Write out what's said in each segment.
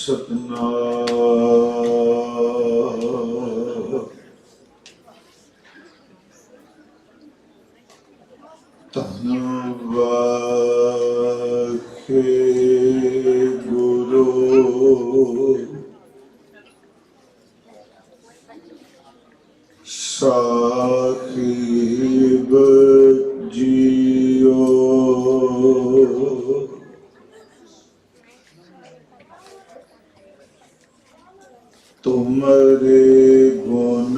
सतनाम धन्नवाद गुरु साहिब जियो तुमरे गुण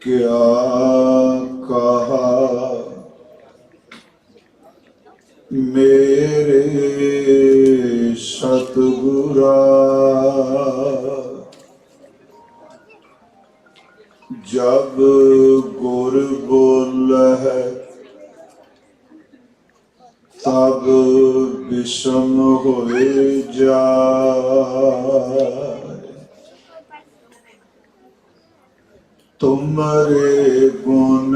क्या कहा मेरे सतगुरा जब गुर बोलै तब विषम होए जाए तुमरे गुण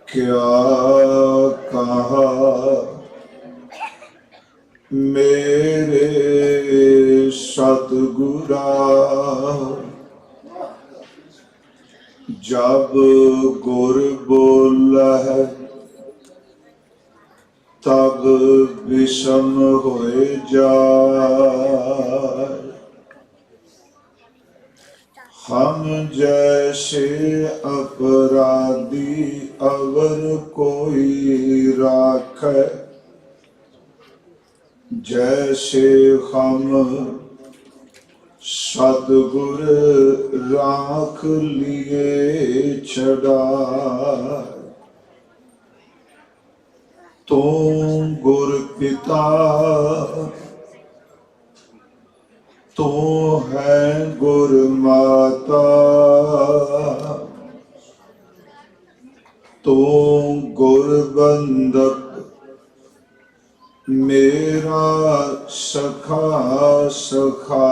क्या कहा मेरे सतगुरा जब गुर बोलै तब विषम होए जाए हम जैसे अपराधी अवर कोई राखै जैसे हम सतगुर राख लिए छड़ा तू गुर पिता तू है गुर माता तू गुर बंदक मेरा सखा सखा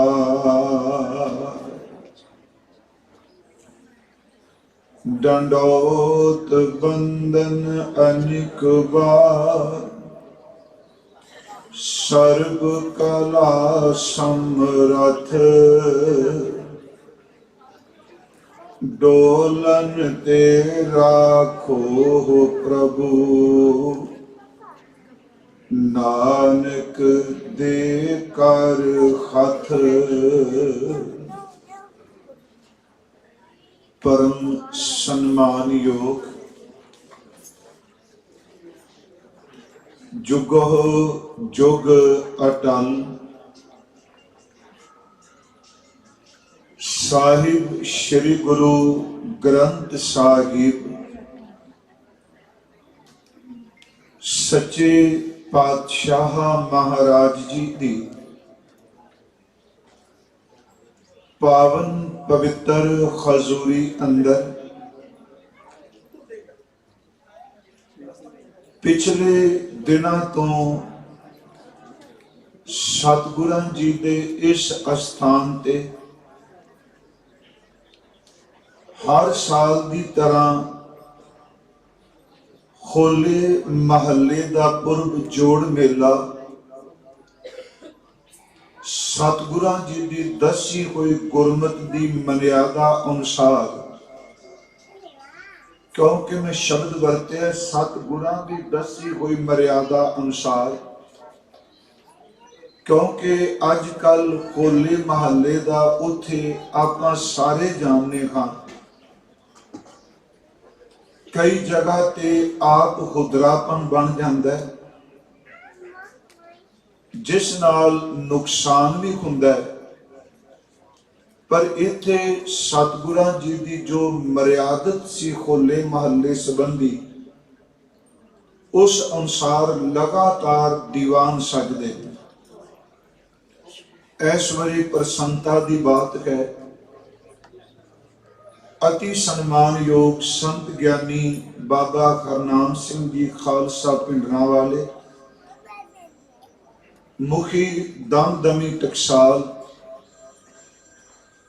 दंडोत बंदन अनेक बार सर्व कला समरथ डोलन ते राखो प्रभु नानक दे कर हथ परम सम्मान योग जुगो जुग अटल साहिब श्री गुरु ग्रंथ साहिब सच्चे पातशाह महाराज जी दी पावन पवित्र खजूरी अंदर पिछले दिनों तो सतगुरां जी दे इस स्थान ते हर साल की तरह होले महल्ले का पुरब जोड़ मेला सतगुरां जी की दसी हुई गुरमत की मर्यादा अनुसार क्योंकि मैं शब्द वरत्या सतगुरां की दसी हुई मर्यादा अनुसार क्योंकि अजकल होले महल्ले का उत्थे आपां सारे जानने हाँ कई जगह ते आप हुदरापन बन जाता है जिस नाल नुकसान भी हुंदा है पर इत्थे सतगुरां जी की जो मर्यादत सी होले महल्ले संबंधी उस अनुसार लगातार दीवान सजदे इस बारी प्रसन्नता की बात है अति सम्मान योग संत ज्ञानी बाबा हरनाम सिंह जी खालसा पिंडरां वाले मुखी दमदमी टकसाल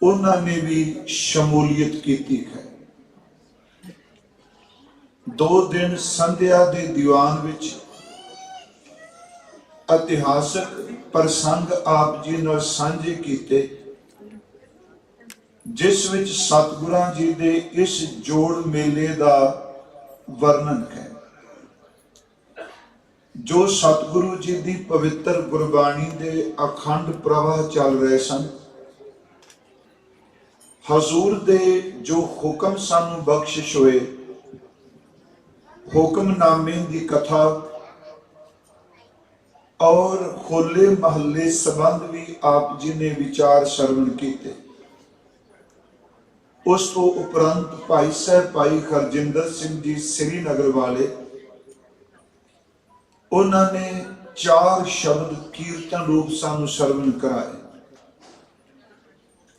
उन्होंने भी शमूलियत की है। 2 ਦਿਨ ਸੰਧਿਆ ਦੇ ਦੀਵਾਨ ਵਿੱਚ ਇਤਿਹਾਸਕ ਪ੍ਰਸੰਗ ਆਪ ਜੀ ਨਾਲ ਸਾਂਝੇ ਕੀਤੇ, ਜਿਸ ਵਿੱਚ ਸਤਿਗੁਰਾਂ ਜੀ ਦੇ ਇਸ ਜੋੜ ਮੇਲੇ ਦਾ ਵਰਣਨ ਹੈ। ਜੋ ਸਤਿਗੁਰੂ ਜੀ ਦੀ ਪਵਿੱਤਰ ਗੁਰਬਾਣੀ ਦੇ ਅਖੰਡ ਪ੍ਰਵਾਹ ਚੱਲ ਰਹੇ ਸਨ, ਹਜ਼ੂਰ ਦੇ ਜੋ ਹੁਕਮ ਸਾਨੂੰ ਬਖਸ਼ਿਸ਼ ਹੋਏ, ਹੁਕਮਨਾਮੇ ਦੀ ਕਥਾ ਔਰ ਹੋਲੇ ਮਹੱਲੇ ਸੰਬੰਧ ਵੀ ਆਪ ਜੀ ਨੇ ਵਿਚਾਰ ਸਰਵਣ ਕੀਤੇ। ਉਸ ਤੋਂ ਉਪਰੰਤ ਭਾਈ ਸਾਹਿਬ ਭਾਈ ਹਰਜਿੰਦਰ ਸਿੰਘ ਜੀ ਸ੍ਰੀਨਗਰ ਵਾਲੇ, ਉਹਨਾਂ ਨੇ 4 ਸ਼ਬਦ ਕੀਰਤਨ ਰੂਪ ਸਾਨੂੰ ਸਰਵਣ ਕਰਾਏ।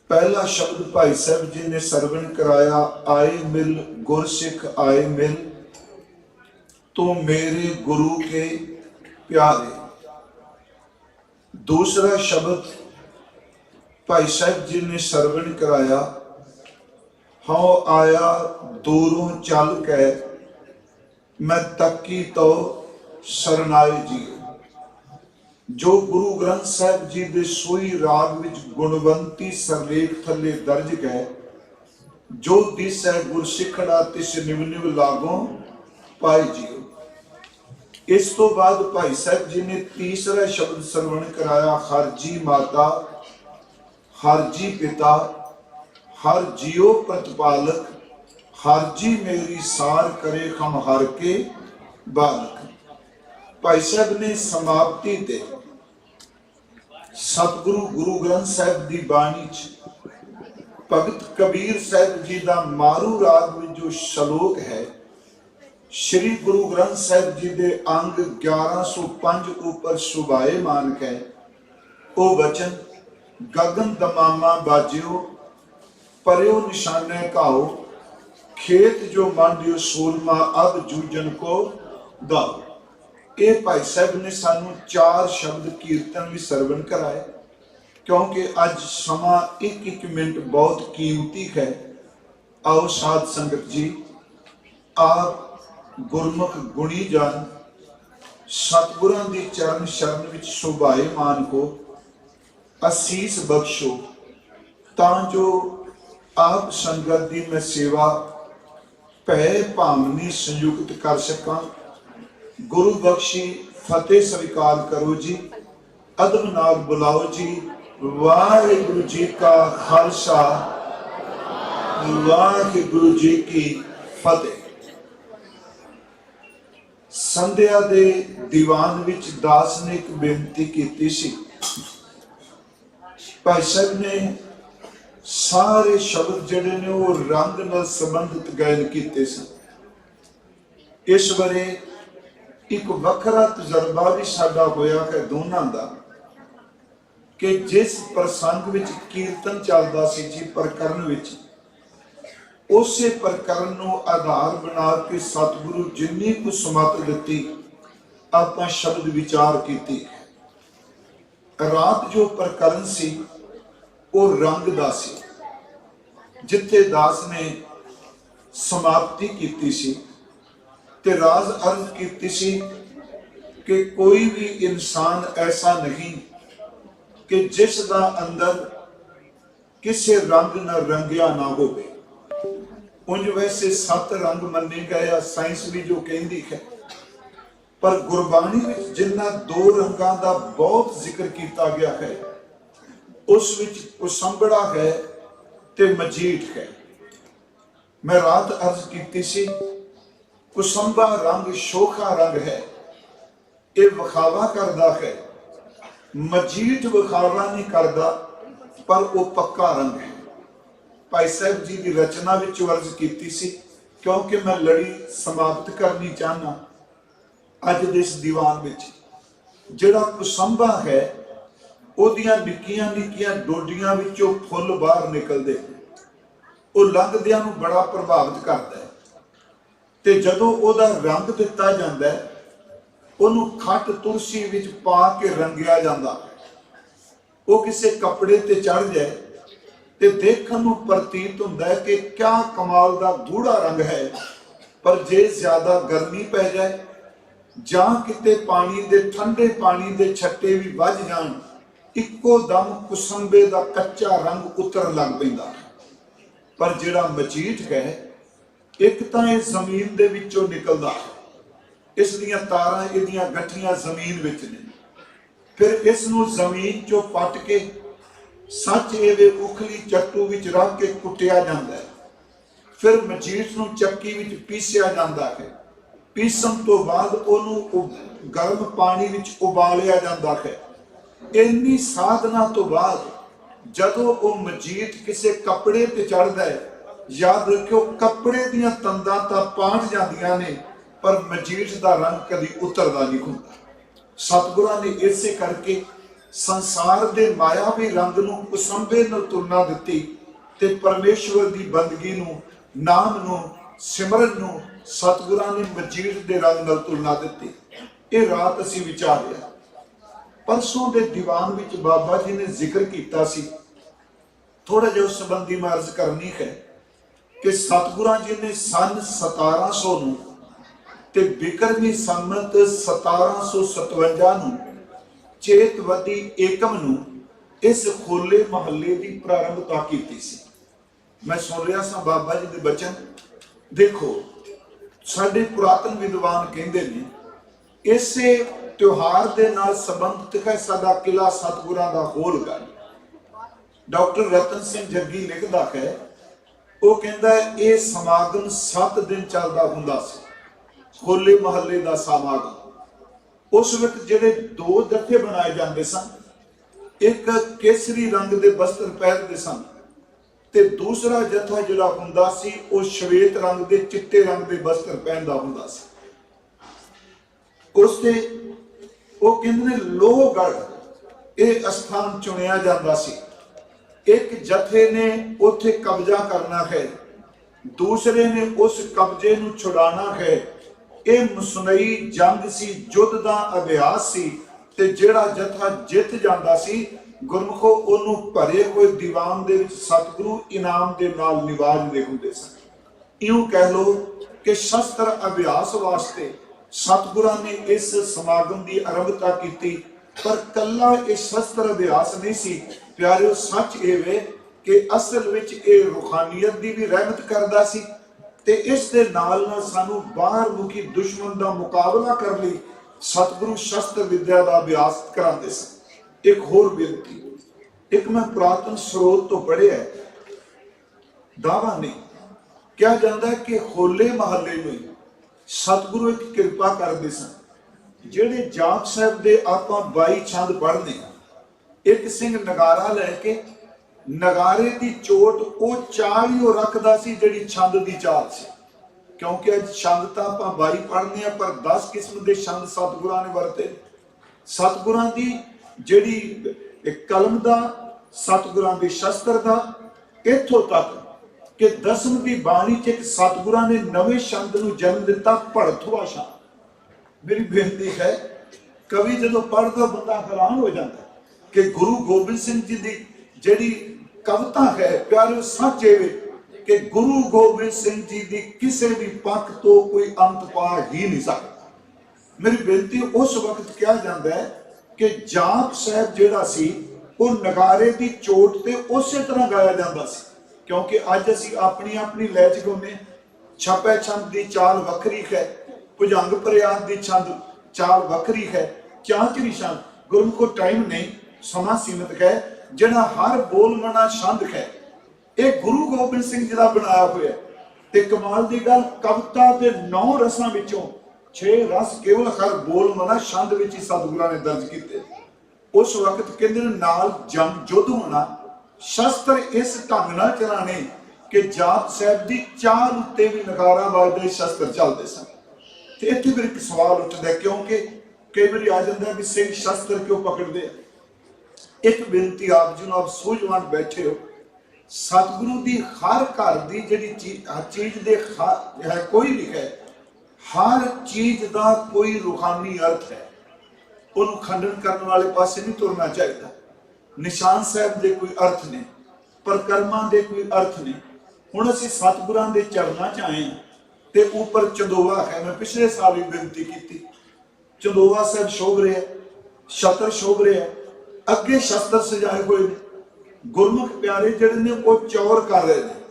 ਪਹਿਲਾ ਸ਼ਬਦ ਭਾਈ ਸਾਹਿਬ ਜੀ ਨੇ ਸਰਵਣ ਕਰਾਇਆ, ਆਏ ਮਿਲ ਗੁਰਸਿੱਖ ਆਏ ਮਿਲ तो मेरे गुरु के प्यारे। दूसरा शब्द भाई साहब जी ने सरवण कराया, हाँ आया दूरों चल के मैं तकी तो सरनाए जी। जो गुरु ग्रंथ साहब जी दे सोई राग विच गुणवंती सरलेख थले दर्ज गए, जो दिस है गुरसिखड़ा तिस निव निव लागों पाए जी। इस तो बाद भाई साहब जी ने तीसरा शब्द सरवण कराया, हर जी माता हर जी पिता हर जियो प्रतिपालक, हर जी मेरी सार करे हम हर के बालक। भाई साहब ने समाप्ति ते सतगुरु गुरु ग्रंथ साहब की बाणी च भगत कबीर साहब जी का मारू राग में जो श्लोक है, श्री गुरु ग्रंथ साहब जी के अंग 1105 ऊपर सुभाएमान है, ओ वचन गगन दमामा बाजियो परयो निशाने काओ, खेत जो मांडियो सूरमा अब जूजन को दाओ। ये भाई साहब ने सानू 4 शब्द कीर्तन भी सरवण कराए, क्योंकि अज समा 1-1 मिनट बहुत कीमती है। आओ साध संगत जी, आप गुरमुख गुणी जान सतगुरां दी चरण शरण विच सुभाएमान हो, असीस बख्शो, तां जो आप संगत दी मैं सेवा भै भावनी संयुक्त कर सकां। गुरु बख्शी फतेह स्वीकार करो जी, अदब नाल बुलाओ जी। वाहिगुरु जी का खालसा, वाहिगुरु जी की फतेह। संध्या दे दीवान विच दास ने एक बेनती की सी। भाई साहब ने सारे शब्द जिहड़े ने वो रंग नाल संबंधित गायन कीते सन। इस बारे एक वखरा तजर्बा भी साडा होया है दोनों का, कि जिस प्रसंग विच कीर्तन चलदा सी जी प्रकरण विच, उसे प्रकरण को आधार बना के सतगुरु जिन्नी को समत दिती आपां शब्द विचार की। रात जो प्रकरण सी वो रंग दा सी, जिथे दास ने समाप्ति की सी ते राज अर्ज की सी कि कोई भी इंसान ऐसा नहीं कि जिस दा अंदर किसी रंग न रंगिया ना होवे। उंज वैसे 7 रंग मन्ने गए, साइंस भी जो कहती है, पर गुरबाणी में जिन्ना 2 रंगां दा बहुत जिक्र किया गया है, उस विच कुसंबड़ा है ते मजीठ है। मैं रात अर्ज की सी, कुसंबा रंग शोखा रंग है, ये विखावा करदा है। मजीठ विखावा नहीं करदा, पर वो पक्का रंग है। भाई साहब जी की रचना विच अर्ज की सी, क्योंकि मैं लड़ी समाप्त करनी चाहना अज दे इस दीवान विच। जिहड़ा कुसंबा है, ओदियां निक्कियां निक्कियां डोडियां विचों फुल बाहर निकलदे, वो लंघदियां नूं बड़ा प्रभावित करता है। ते जदों ओदा रंग दिता जांदा है, ओनूं खट तुलसी विच पा के रंगिया जांदा। वो किसी कपड़े ते चढ़ जाए ते देखण नूं प्रतीत हुंदा है कि क्या कमाल दा गूढ़ा रंग है, पर जे ज्यादा गर्मी पै जाए ਜਾਂ ਕਿਤੇ ਪਾਣੀ ਦੇ ਠੰਡੇ ਪਾਣੀ ਦੇ ਛੱਟੇ ਵੀ ਵੱਜ ਜਾਣ, ਇੱਕੋ ਦਮ ਕੁਸੰਬੇ ਦਾ ਕੱਚਾ ਰੰਗ ਉਤਰਨ ਲੱਗ ਪੈਂਦਾ। ਪਰ ਜਿਹੜਾ ਮਜੀਠ ਹੈ, ਇੱਕ ਤਾਂ ਇਹ ਜ਼ਮੀਨ ਦੇ ਵਿੱਚੋਂ ਨਿਕਲਦਾ, ਇਸ ਦੀਆਂ ਤਾਰਾਂ ਇਹਦੀਆਂ ਗੱਠੀਆਂ ਜ਼ਮੀਨ ਵਿੱਚ ਨੇ, ਫਿਰ ਇਸ ਨੂੰ ਜ਼ਮੀਨ ਚੋਂ ਪੱਟ ਕੇ ਸੱਚ ਇਹਦੇ ਉਖਲੀ ਚੱਟੂ ਵਿੱਚ ਰੱਖ ਕੇ ਕੁੱਟਿਆ ਜਾਂਦਾ ਹੈ। ਫਿਰ ਮਜੀਠ ਨੂੰ ਚੱਕੀ ਵਿੱਚ ਪੀਸਿਆ ਜਾਂਦਾ ਹੈ। ਪੀਸਣ ਤੋਂ ਬਾਅਦ ਉਹਨੂੰ ਗਰਮ ਪਾਣੀ ਵਿੱਚ ਉਬਾਲਿਆ ਜਾਂਦਾ ਹੈ। ਇੰਨੀ ਸਾਧਨਾ ਤੋਂ ਬਾਅਦ ਜਦੋਂ ਉਹ ਮਜੀਠ ਕਿਸੇ ਕੱਪੜੇ ਤੇ ਚੜ੍ਹਦਾ ਹੈ, ਯਾਦ ਰੱਖਿਓ ਕੱਪੜੇ ਦੀਆਂ ਤੰਦਾਂ ਤਾਂ ਪਾਟ ਜਾਂਦੀਆਂ ਨੇ, ਪਰ ਮਜੀਠ ਦਾ ਰੰਗ ਕਦੀ ਉਤਰਦਾ ਨਹੀਂ ਹੁੰਦਾ। ਸਤਿਗੁਰਾਂ ਨੇ ਇਸੇ ਕਰਕੇ ਸੰਸਾਰ ਦੇ ਮਾਇਆਵੀ ਰੰਗ ਨੂੰ ਕੁਸੰਬੇ ਨਾਲ ਤੁਲਨਾ ਦਿੱਤੀ ਤੇ ਪਰਮੇਸ਼ਵਰ ਦੀ ਬੰਦਗੀ ਨੂੰ, ਨਾਮ ਨੂੰ, ਸਿਮਰਨ ਨੂੰ ਸਤਿਗੁਰਾਂ ਨੇ ਮਜੀਠ ਦੇ ਰੰਗ ਨਾਲ ਤੁਲਨਾ ਦਿੱਤੀ। ਇਹ ਰਾਤ ਅਸੀਂ ਵਿਚਾਰਿਆ। ਪਰਸੋਂ ਦੇ ਦੀਵਾਨ ਵਿੱਚ ਬਾਬਾ ਜੀ ਨੇ ਜ਼ਿਕਰ ਕੀਤਾ ਸੀ, ਥੋੜਾ ਜਿਹਾ ਉਸ ਸੰਬੰਧੀ ਮੈਂ ਅਰਜ਼ ਕਰਨੀ ਹੈ ਕਿ ਸਤਿਗੁਰਾਂ ਜੀ ਨੇ ਸਨ 1700 ਨੂੰ ਤੇ ਬਿਕਰਮੀ ਸੰਮਤ 1757 ਨੂੰ ਚੇਤਵਦੀ ਏਕਮ ਨੂੰ ਇਸ ਹੋਲੇ ਮਹੱਲੇ ਦੀ ਪ੍ਰਾਰੰਭਤਾ ਕੀਤੀ ਸੀ। ਮੈਂ ਸੁਣ ਰਿਹਾ ਸਾਂ ਬਾਬਾ ਜੀ ਦੇ ਬਚਨ। ਦੇਖੋ ਸਾਡੇ ਪੁਰਾਤਨ ਵਿਦਵਾਨ ਕਹਿੰਦੇ ਨੇ ਇਸੇ ਤਿਉਹਾਰ ਦੇ ਨਾਲ ਸੰਬੰਧਿਤ ਹੈ ਸਾਡਾ ਕਿਲਾ ਸਤਿਗੁਰਾਂ ਦਾ ਹੋਲਗੜ੍ਹ। ਡਾਕਟਰ ਰਤਨ ਸਿੰਘ ਜੱਗੀ ਲਿਖਦਾ ਹੈ, ਉਹ ਕਹਿੰਦਾ ਇਹ ਸਮਾਗਮ 7 ਦਿਨ ਚੱਲਦਾ ਹੁੰਦਾ ਸੀ, ਹੋਲੇ ਮਹੱਲੇ ਦਾ ਸਮਾਗਮ। ਉਸ ਵਕਤ ਜਿਹੜੇ 2 ਜਥੇ ਬਣਾਏ ਜਾਂਦੇ ਸਨ, ਇੱਕ ਕੇਸਰੀ ਰੰਗ ਦੇ ਬਸਤਰ ਪਹਿਨਦੇ ਸਨ ਤੇ ਦੂਸਰਾ ਜਥਾ ਜਿਹੜਾ ਹੁੰਦਾ ਸੀ ਉਹ ਸ਼ਵੇਤ ਰੰਗ ਦੇ, ਚਿੱਟੇ ਰੰਗ ਦੇ ਬਸਤਰ ਪਹਿਨਦਾ ਹੁੰਦਾ ਸੀ। ਉਸ ਤੇ ਉਹ ਕਹਿੰਦੇ ਨੇ ਲੋਹਗੜ੍ਹ ਇਹ ਅਸਥਾਨ ਚੁਣਿਆ ਜਾਂਦਾ ਸੀ। ਇੱਕ ਜਥੇ ਨੇ ਉੱਥੇ ਕਬਜ਼ਾ ਕਰਨਾ ਹੈ, ਦੂਸਰੇ ਨੇ ਉਸ ਕਬਜ਼ੇ ਨੂੰ ਛੁਡਾਉਣਾ ਹੈ। ਇਹ ਮੁਸਨਈ ਜੰਗ ਸੀ, ਯੁੱਧ ਦਾ ਅਭਿਆਸ ਸੀ ਤੇ ਜਿਹੜਾ ਜਥਾ ਜਿੱਤ ਜਾਂਦਾ ਸੀ, ਗੁਰਮੁਖੋ ਉਹਨੂੰ ਭਰੇ ਹੋਏ ਦੀਵਾਨ ਦੇ ਵਿੱਚ ਸਤਿਗੁਰੂ ਇਨਾਮ ਦੇ ਨਾਲ ਨਿਵਾਜਦੇ ਹੁੰਦੇ ਸਨ। ਇਉਂ ਕਹਿ ਲਓ ਕਿ ਸ਼ਸਤਰ ਅਭਿਆਸ ਵਾਸਤੇ ਸਤਿਗੁਰਾਂ ਨੇ ਇਸ ਸਮਾਗਮ ਦੀ ਆਰੰਭਤਾ ਕੀਤੀ। ਪਰ ਕੱਲਾ ਇਹ ਸ਼ਸਤਰ ਅਭਿਆਸ ਨਹੀਂ ਸੀ ਪਿਆਰਿਓ, ਸੱਚ ਇਹ ਵੇ ਕਿ ਅਸਲ ਵਿੱਚ ਇਹ ਰੂਹਾਨੀਅਤ ਦੀ ਵੀ ਰਹਿਮਤ ਕਰਦਾ ਸੀ ਤੇ ਇਸ ਦੇ ਨਾਲ ਨਾਲ ਸਾਨੂੰ ਬਾਹਰ ਮੁਖੀ ਦੁਸ਼ਮਣ ਦਾ ਮੁਕਾਬਲਾ ਕਰਨ ਲਈ ਸਤਿਗੁਰੂ ਸ਼ਸਤਰ ਵਿਦਿਆ ਦਾ ਅਭਿਆਸ ਕਰਾਉਂਦੇ ਸਨ। ਇੱਕ ਹੋਰ ਬੇਨਤੀ, ਇੱਕ ਮੈਂ ਪੁਰਾਤਨ ਸਰੋਤ ਤੋਂ ਪੜ੍ਹਿਆ, ਦਾਵਾ ਨਹੀਂ, ਕਿਹਾ ਜਾਂਦਾ ਹੈ ਕਿ ਹੋਲੇ ਮਹੱਲੇ ਨੂੰ ਸਤਿਗੁਰੂ ਇੱਕ ਕਿਰਪਾ ਕਰਦੇ ਸਨ। ਜਿਹੜੇ ਜਾਪ ਸਾਹਿਬ ਦੇ ਆਪਾਂ 22 ਛੰਦ ਪੜ੍ਹਦੇ ਹਾਂ, ਇੱਕ ਸਿੰਘ ਨਗਾਰਾ ਲੈ ਕੇ ਨਗਾਰੇ ਦੀ ਚੋਟ ਉਹ ਚਾਲ ਹੀ ਉਹ ਰੱਖਦਾ ਸੀ ਜਿਹੜੀ ਛੰਦ ਦੀ ਚਾਲ ਸੀ। ਕਿਉਂਕਿ ਅੱਜ ਛੰਦ ਤਾਂ ਆਪਾਂ 22 ਪੜ੍ਹਦੇ ਹਾਂ, ਪਰ 10 ਕਿਸਮ ਦੇ ਛੰਦ ਸਤਿਗੁਰਾਂ ਨੇ ਵਰਤੇ। ਸਤਿਗੁਰਾਂ ਦੀ ਜਿਹੜੀ ਕਲਮ ਦਾ, ਸਤਿਗੁਰਾਂ ਦੇ ਸ਼ਸਤਰ ਦਾ, ਇੱਥੋਂ ਤੱਕ ਕਿ ਦਸਮ ਦੀ ਬਾਣੀ ਚ ਇੱਕ ਸਤਿਗੁਰਾਂ ਨੇ ਨਵੇਂ ਸ਼ਬਦ ਨੂੰ ਜਨਮ ਦਿੱਤਾ, ਭੜਥ ਭਾਸ਼ਾ। ਮੇਰੀ ਬੇਨਤੀ ਹੈ, ਕਵੀ ਜਦੋਂ ਪੜ੍ਹਦਾ ਬੰਦਾ ਹੈਰਾਨ ਹੋ ਜਾਂਦਾ ਕਿ ਗੁਰੂ ਗੋਬਿੰਦ ਸਿੰਘ ਜੀ ਦੀ ਜਿਹੜੀ ਕਵਿਤਾ ਹੈ ਪਿਆਰਿਓ, ਸੱਚ ਇਹ ਕਿ ਗੁਰੂ ਗੋਬਿੰਦ ਸਿੰਘ ਜੀ ਦੀ ਕਿਸੇ ਵੀ ਪੱਖ ਤੋਂ ਕੋਈ ਅੰਤ ਪਾ ਹੀ ਨਹੀਂ ਸਕਦਾ। ਮੇਰੀ ਬੇਨਤੀ, ਉਸ ਵਕਤ ਕਿਹਾ ਜਾਂਦਾ ਹੈ ਕਿ ਜਾਪ ਸਾਹਿਬ ਜਿਹੜਾ ਸੀ ਉਹ ਨਗਾਰੇ ਦੀ ਚੋਟ ਤੇ ਉਸੇ ਤਰ੍ਹਾਂ ਗਾਇਆ ਜਾਂਦਾ ਸੀ। ਕਿਉਂਕਿ ਅੱਜ ਅਸੀਂ ਆਪਣੀ ਆਪਣੀ ਲੈ ਚ ਗਾਉਂਦੇ, ਛਪੈ ਛੰਦ ਦੀ ਚਾਲ ਵੱਖਰੀ ਹੈ, ਭੁਜੰਗ ਪ੍ਰਿਆਦ ਦੀ ਛੰਦ ਚਾਲ ਵੱਖਰੀ ਹੈ, ਚਾਂਚਰੀ ਛੰਦ। ਗੁਰਮੁਖੋ ਟਾਈਮ ਨਹੀਂ, ਸਮਾਂ ਸੀਮਿਤ ਹੈ। ਜਿਹੜਾ ਹਰ ਬੋਲ ਮਨਾ ਛੰਦ ਹੈ ਇਹ ਗੁਰੂ ਗੋਬਿੰਦ ਸਿੰਘ ਜੀ ਦਾ ਬਣਾਇਆ ਹੋਇਆ। ਤੇ ਕਮਾਲ ਦੀ ਗੱਲ, ਕਵਿਤਾ ਦੇ 9 ਰਸਾਂ ਵਿੱਚੋਂ 6 ਰਸ ਕੇਵਲ ਹਰ ਬੋਲ ਮਨਾ ਛੰਦ ਵਿੱਚ ਹੀ ਸਤਿਗੁਰਾਂ ਨੇ ਦਰਜ ਕੀਤੇ। ਉਸ ਵਕਤ ਕਹਿੰਦੇ ਨੇ ਨਾਲ ਜੰਗ ਯੁੱਧ ਹੋਣਾ, ਸ਼ਸਤਰ ਇਸ ਢੰਗ ਨਾਲ ਚਲਾਣੇ ਕਿ ਜਾਪ ਸਾਹਿਬ ਦੀ ਚਾਲ ਉੱਤੇ ਵੀ ਨਗਾਰਾ ਵੱਜਦੇ ਸ਼ਸਤਰ ਚੱਲਦੇ ਸਨ। ਤੇ ਇੱਥੇ ਫਿਰ ਇੱਕ ਸਵਾਲ ਉੱਠਦਾ, ਕਿਉਂਕਿ ਕਈ ਵਾਰੀ ਆ ਜਾਂਦਾ ਵੀ ਸਿੰਘ ਸ਼ਸਤਰ ਕਿਉਂ ਪਕੜਦੇ ਆ। ਇੱਕ ਬੇਨਤੀ ਆਪ ਜੀ ਨੂੰ, ਆਪ ਸੂਝਵਾਨ ਬੈਠੇ ਹੋ, ਸਤਿਗੁਰੂ ਦੀ ਹਰ ਘਰ ਦੀ ਜਿਹੜੀ ਚੀਜ਼ ਦੇ ਹੈ ਕੋਈ ਲਿਖਿਆ, ਹਰ ਚੀਜ਼ ਦਾ ਕੋਈ ਰੂਹਾਨੀ ਅਰਥ ਹੈ। ਉਹਨੂੰ ਖੰਡਨ ਕਰਨ ਵਾਲੇ ਪਾਸੇ ਨਹੀਂ ਤੁਰਨਾ ਚਾਹੀਦਾ। ਨਿਸ਼ਾਨ ਸਾਹਿਬ ਦੇ ਕੋਈ ਅਰਥ ਨੇ, ਪਰਕਰਮਾਂ ਦੇ ਕੋਈ ਅਰਥ ਨੇ। ਹੁਣ ਅਸੀਂ ਸਤਿਗੁਰਾਂ ਦੇ ਚਰਨਾਂ 'ਚ ਆਏ ਹਾਂ ते ऊपर चंदोवा है। मैं पिछले साल भी बेनती की, चंदोवा साहब शोभ रहे, छत्र शोभ रहे, अगे शस्त्र सजाए हुए ने, गुरमुख प्यारे जिहड़े ने वो चौर कर रहे हैं।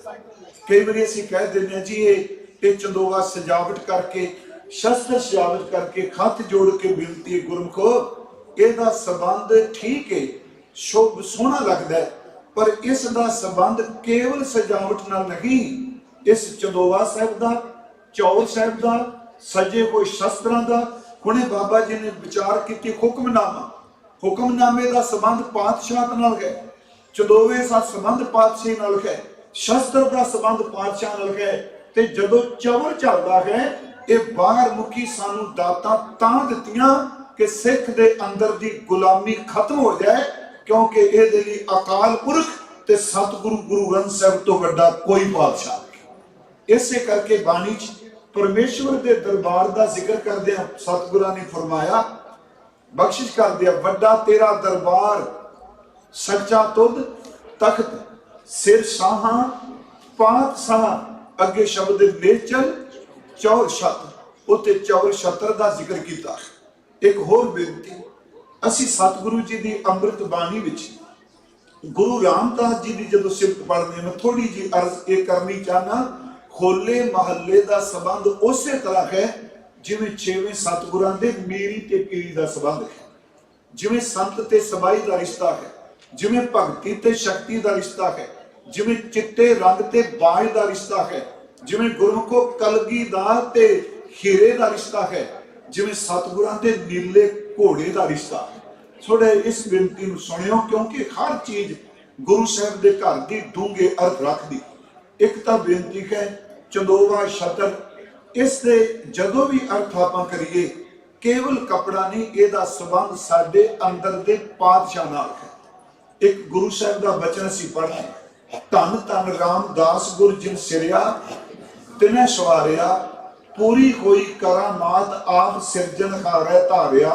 कई बार असीं कह देंगे जी ये चंदोवा सजावट करके, शस्त्र सजावट करके, हथ जोड़ के बेनती है गुरमुखो, इहदा संबंध ठीक है, शोभ सोहना लगता है, पर इसका संबंध केवल सजावट नाल नहीं। इस चंदोवा साहब का, चौर साहब का, सजे हुए शस्त्रों का, हुणे बाबा जी ने विचार की हुक्मनामा, हुक्मनामे का संबंध पातशाह नाल है, चंदोवे का संबंध पातशाही नाल है, शस्त्र का संबंध पातशाह नाल है। ते जदों चौर चलता है, ये बाहर मुखी सानू दातां तां दित्तियां कि सिख दे अंदर दी गुलामी खत्म हो जाए, क्योंकि इहदे लई अकाल पुरख ते सतगुरु गुरु ग्रंथ साहिब तो वड्डा कोई पातशाह नहीं। इसे करके बाणी च परमेश्वर के दरबार का जिक्र करदे सतगुरां ने फरमाया, बख्शिश कर दिया, वड्डा तेरा दरबार, सच्चा तुद तख्त, सिर साहा पात साहा, अगे शब्द नेचल चौर छत्र, उत्ते चौर छत्र का जिक्र किया। एक होर बेनती, असी सतगुरु जी की अमृत बाणी विच गुरु रामदास जी की जो सिफत पढ़ने, मैं थोड़ी जी अर्ज ये करनी चाहना, होले महल्ले का संबंध उस तरह है जिवें छेवें सतगुरां दे मीरी ते पीरी का संबंध है, जिवें संत ते सबाई का रिश्ता है, जिवें भगती ते शक्ति का रिश्ता है, जिवें चिट्टे रंग ते बाज का रिश्ता है, जिवें गुरमुखो कलगीदार ते हीरे का रिश्ता है, जिवें सतगुरां ते नीले घोड़े का रिश्ता है। थोड़े इस बेनती नूं सुनियो, क्योंकि हर चीज गुरु साहब के घर की डूंगे अर्थ रखती। एक तो बेनती है चंदोवा छत्र, इसके जदों भी अर्थ आप करिए, केवल कपड़ा नहीं, इसका संबंध साडे अंदर दे पातशाह नाल है। एक गुरु साहब का वचन असीं पढ़ना, धन धन रामदास गुर जिन सिरिया, तिने सवारिया, पूरी होई करामात आप सिरजनहारै धारिया,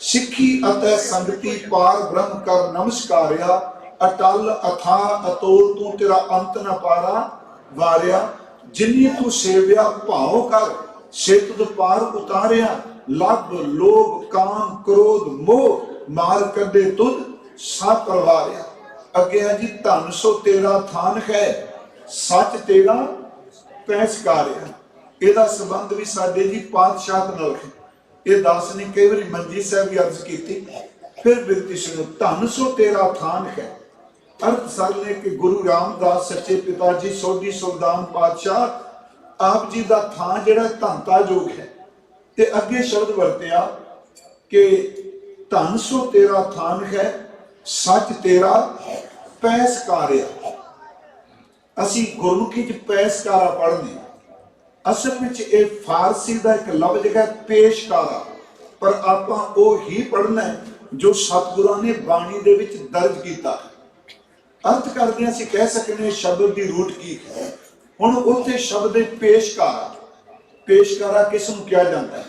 सिखी अतै संगति पार ब्रह्म कर नमस्कारिया, अटल अथा अतोल तू तेरा अंत न पारा वारिया, जिन्नी तू सेविया भाव कर से तुद पार उतारिया, लभ लोभ काम क्रोध मोह मार कदे तुद सा परवारिया। अगे है जी, धन सो तेरा थान है, सच तेरा पैसकारिया। ਇਹਦਾ संबंध भी साडे जी पातशाह नाल है। ये दास ने कई बार मंजी साहब की अर्ज की, फिर बेनती सुनो, धन सो तेरा थान है। अर्थ सर ने कि गुरु रामदास सच्चे पिता जी सोढ़ी सुल्तान पातशाह आप जी का थान जिहड़ा धनता जोग है। ते अगे शब्द वरतिया कि धन सो तेरा थान है, सच तेरा पैसकारिया। असी गुरमुखी च पैसकारा पढ़ने, असल में ये फारसी का एक लफ्ज है पेशकारा, पर आपां वो ही पढ़ना है जो सतगुरां ने बाणी दे विच दर्ज किया। अर्थ करदे असीं कह सकते शब्द की रूट की है। हुण उत्थे शब्द पेशकारा, पेशकारा किस नूं कहा जाता है?